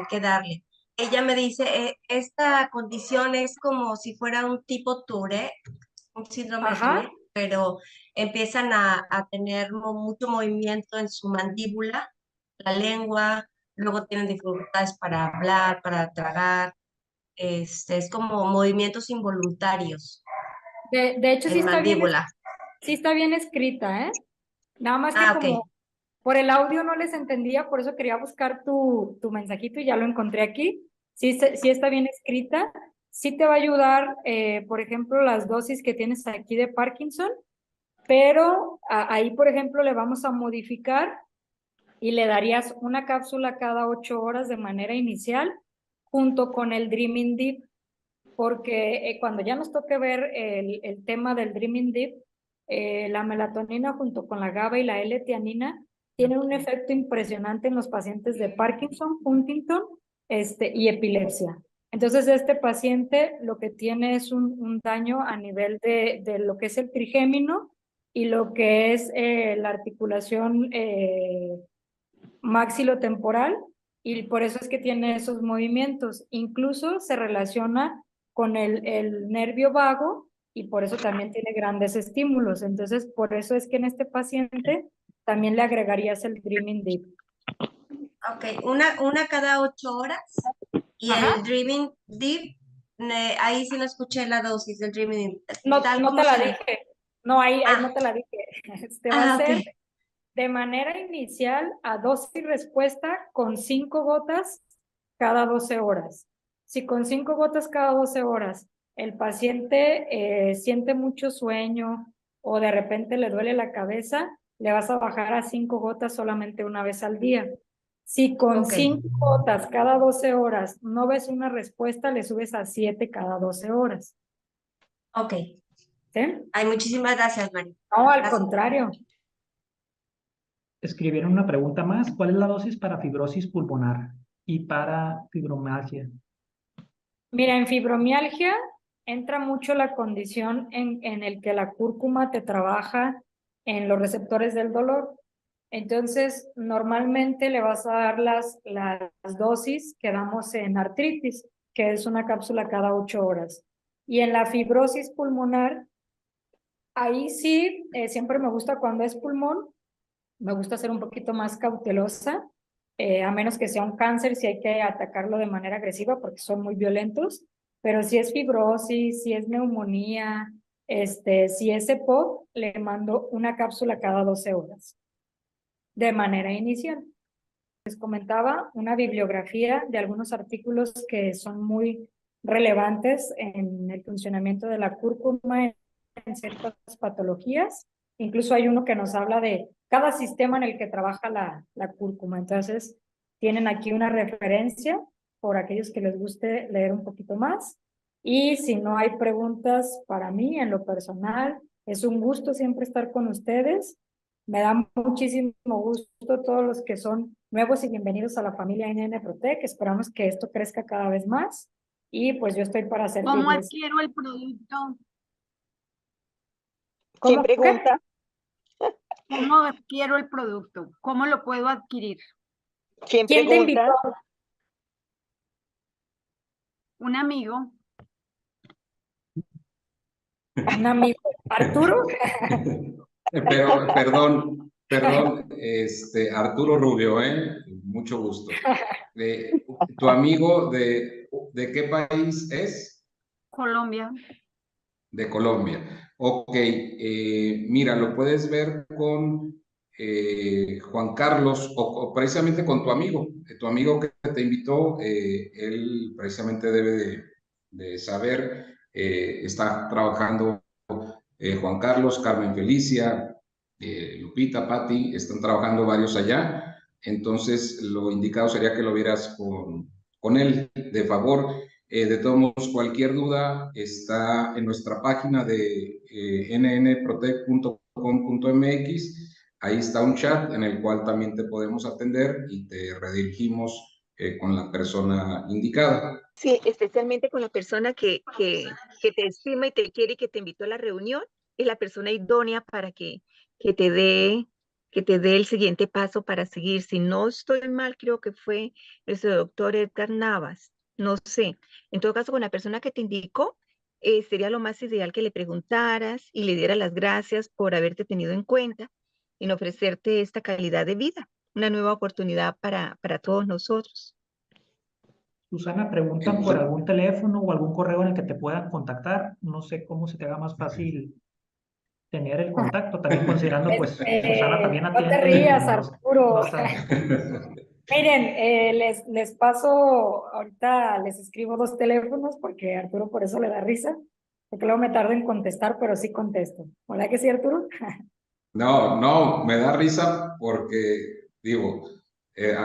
Que darle. Ella me dice, esta condición es como si fuera un tipo Tourette, un síndrome de Ajá. Tourette, pero empiezan a tener mucho movimiento en su mandíbula, la lengua, luego tienen dificultades para hablar, para tragar, es como movimientos involuntarios De hecho, en mandíbula. sí está bien escrita, ¿eh? Nada más que Ah, como ok. por el audio no les entendía, por eso quería buscar tu mensajito y ya lo encontré aquí. Sí está bien escrita. Sí te va a ayudar, por ejemplo, las dosis que tienes aquí de Parkinson, pero ahí, por ejemplo, le vamos a modificar y le darías una cápsula cada 8 horas de manera inicial junto con el Dreaming Deep, porque cuando ya nos toque ver el tema del Dreaming Deep, la melatonina junto con la GABA y la L-tianina tienen un efecto impresionante en los pacientes de Parkinson, Huntington y epilepsia. Entonces, este paciente lo que tiene es un daño a nivel de lo que es el trigémino y lo que es la articulación maxilotemporal, y por eso es que tiene esos movimientos. Incluso se relaciona con el nervio vago y por eso también tiene grandes estímulos. Entonces, por eso es que en este paciente también le agregarías el Dreaming Deep. Ok, una cada 8 horas y Ajá. el Dreaming Deep, ahí sí no escuché la dosis del Dreaming Deep. No Tal te como la se- dije. No, ahí Ah. no te la dije. Va a ok. ser de manera inicial a dosis respuesta con 5 gotas cada 12 horas. Si con 5 gotas cada 12 horas el paciente siente mucho sueño o de repente le duele la cabeza, le vas a bajar a 5 gotas solamente una vez al día. Si con Ok. 5 gotas cada 12 horas no ves una respuesta, le subes a 7 cada 12 horas. Ok. ¿Sí? Ay, muchísimas gracias, Mari. No, al Gracias. contrario. Escribieron una pregunta más. ¿Cuál es la dosis para fibrosis pulmonar y para fibromialgia? Mira, en fibromialgia entra mucho la condición en el que la cúrcuma te trabaja en los receptores del dolor. Entonces, normalmente le vas a dar las dosis que damos en artritis, que es una cápsula cada 8 horas. Y en la fibrosis pulmonar, ahí sí, siempre me gusta cuando es pulmón, me gusta ser un poquito más cautelosa, a menos que sea un cáncer, si hay que atacarlo de manera agresiva porque son muy violentos, pero si es fibrosis, si es neumonía, si es EPOC, le mando una cápsula cada 12 horas de manera inicial. Les comentaba una bibliografía de algunos artículos que son muy relevantes en el funcionamiento de la cúrcuma en ciertas patologías. Incluso hay uno que nos habla de cada sistema en el que trabaja la cúrcuma. Entonces, tienen aquí una referencia por aquellos que les guste leer un poquito más. Y si no hay preguntas para mí en lo personal, es un gusto siempre estar con ustedes. Me da muchísimo gusto todos los que son nuevos y bienvenidos a la familia NN Protec. Esperamos que esto crezca cada vez más y pues yo estoy para servirles. ¿Cómo adquiero el producto? ¿Quién pregunta? ¿Cómo adquiero el producto? ¿Cómo lo puedo adquirir? ¿Quién ¿Quién te invitó? pregunta? Un amigo. Un amigo. ¿Arturo? Pero, perdón, Arturo Rubio, mucho gusto. ¿Tu amigo de qué país es? Colombia. De Colombia. Ok, mira, lo puedes ver con Juan Carlos o precisamente con tu amigo que te invitó, él precisamente debe de saber, está trabajando Juan Carlos, Carmen Felicia, Lupita, Patti, están trabajando varios allá, entonces lo indicado sería que lo vieras con él, de favor. De todos modos, cualquier duda está en nuestra página de nnprotect.com.mx. Ahí está un chat en el cual también te podemos atender y te redirigimos con la persona indicada. Sí, especialmente con la persona que te estima y te quiere y que te invitó a la reunión, es la persona idónea para que te dé el siguiente paso para seguir. Si no estoy mal, creo que fue el doctor Edgar Navas, no sé. En todo caso, con la persona que te indicó, sería lo más ideal que le preguntaras y le dieras las gracias por haberte tenido en cuenta en ofrecerte esta calidad de vida, una nueva oportunidad para todos nosotros. Susana, preguntan por algún teléfono o algún correo en el que te puedan contactar. No sé cómo se te haga más fácil tener el contacto, también considerando, pues, Susana también No atiende. te rías, no Arturo. está- Miren, les paso, ahorita les escribo 2 teléfonos porque Arturo por eso le da risa, porque luego me tardo en contestar, pero sí contesto. ¿Verdad que sí, Arturo? No, me da risa porque, digo,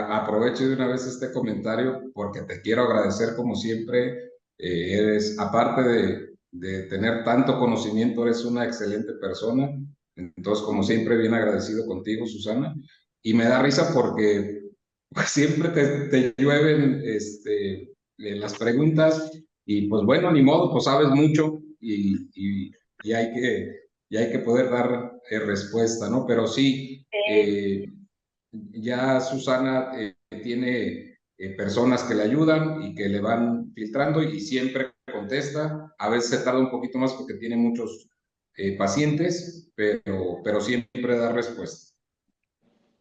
aprovecho de una vez este comentario porque te quiero agradecer como siempre. Eres, aparte de tener tanto conocimiento, eres una excelente persona. Entonces, como siempre, bien agradecido contigo, Susana. Y me da risa porque pues, siempre te llueven las preguntas y pues bueno, ni modo, pues sabes mucho y hay que poder dar respuesta, ¿no? Pero sí, ya Susana tiene personas que le ayudan y que le van filtrando y siempre contesta. A veces se tarda un poquito más porque tiene muchos pacientes, pero siempre da respuesta.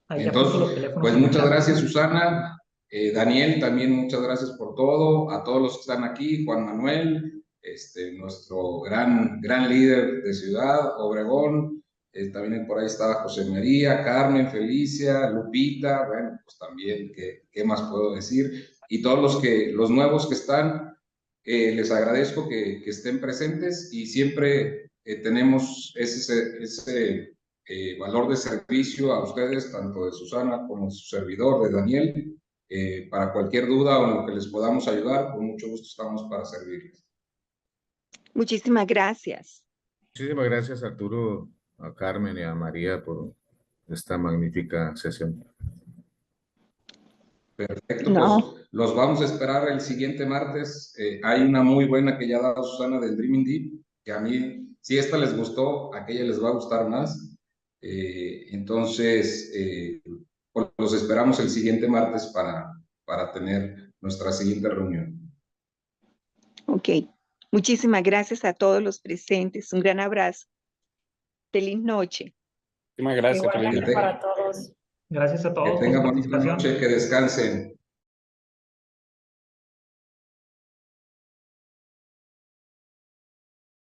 Ahí ya puso los Entonces, teléfonos pues en el muchas chat. gracias, Susana. Daniel, también muchas gracias por todo. A todos los que están aquí, Juan Manuel, nuestro gran líder de Ciudad Obregón. También por ahí estaba José María, Carmen, Felicia, Lupita. Bueno, pues también, ¿qué más puedo decir? Y todos los nuevos que están, les agradezco que estén presentes y siempre tenemos ese valor de servicio a ustedes, tanto de Susana como de su servidor, de Daniel. Para cualquier duda o en lo que les podamos ayudar, con mucho gusto estamos para servirles. Muchísimas gracias. Muchísimas gracias, Arturo, a Carmen y a María por esta magnífica sesión. Perfecto, No. pues los vamos a esperar el siguiente martes. Hay una muy buena que ya ha dado Susana del Dreaming Deep, que a mí, si esta les gustó, a aquella les va a gustar más. Entonces, pues los esperamos el siguiente martes para tener nuestra siguiente reunión. Ok. Muchísimas gracias a todos los presentes. Un gran abrazo. Feliz noche. Muchísimas gracias. Igualmente Feliz noche. para todos. Gracias a Que todos por su tengan bonita participación. noche, que descansen.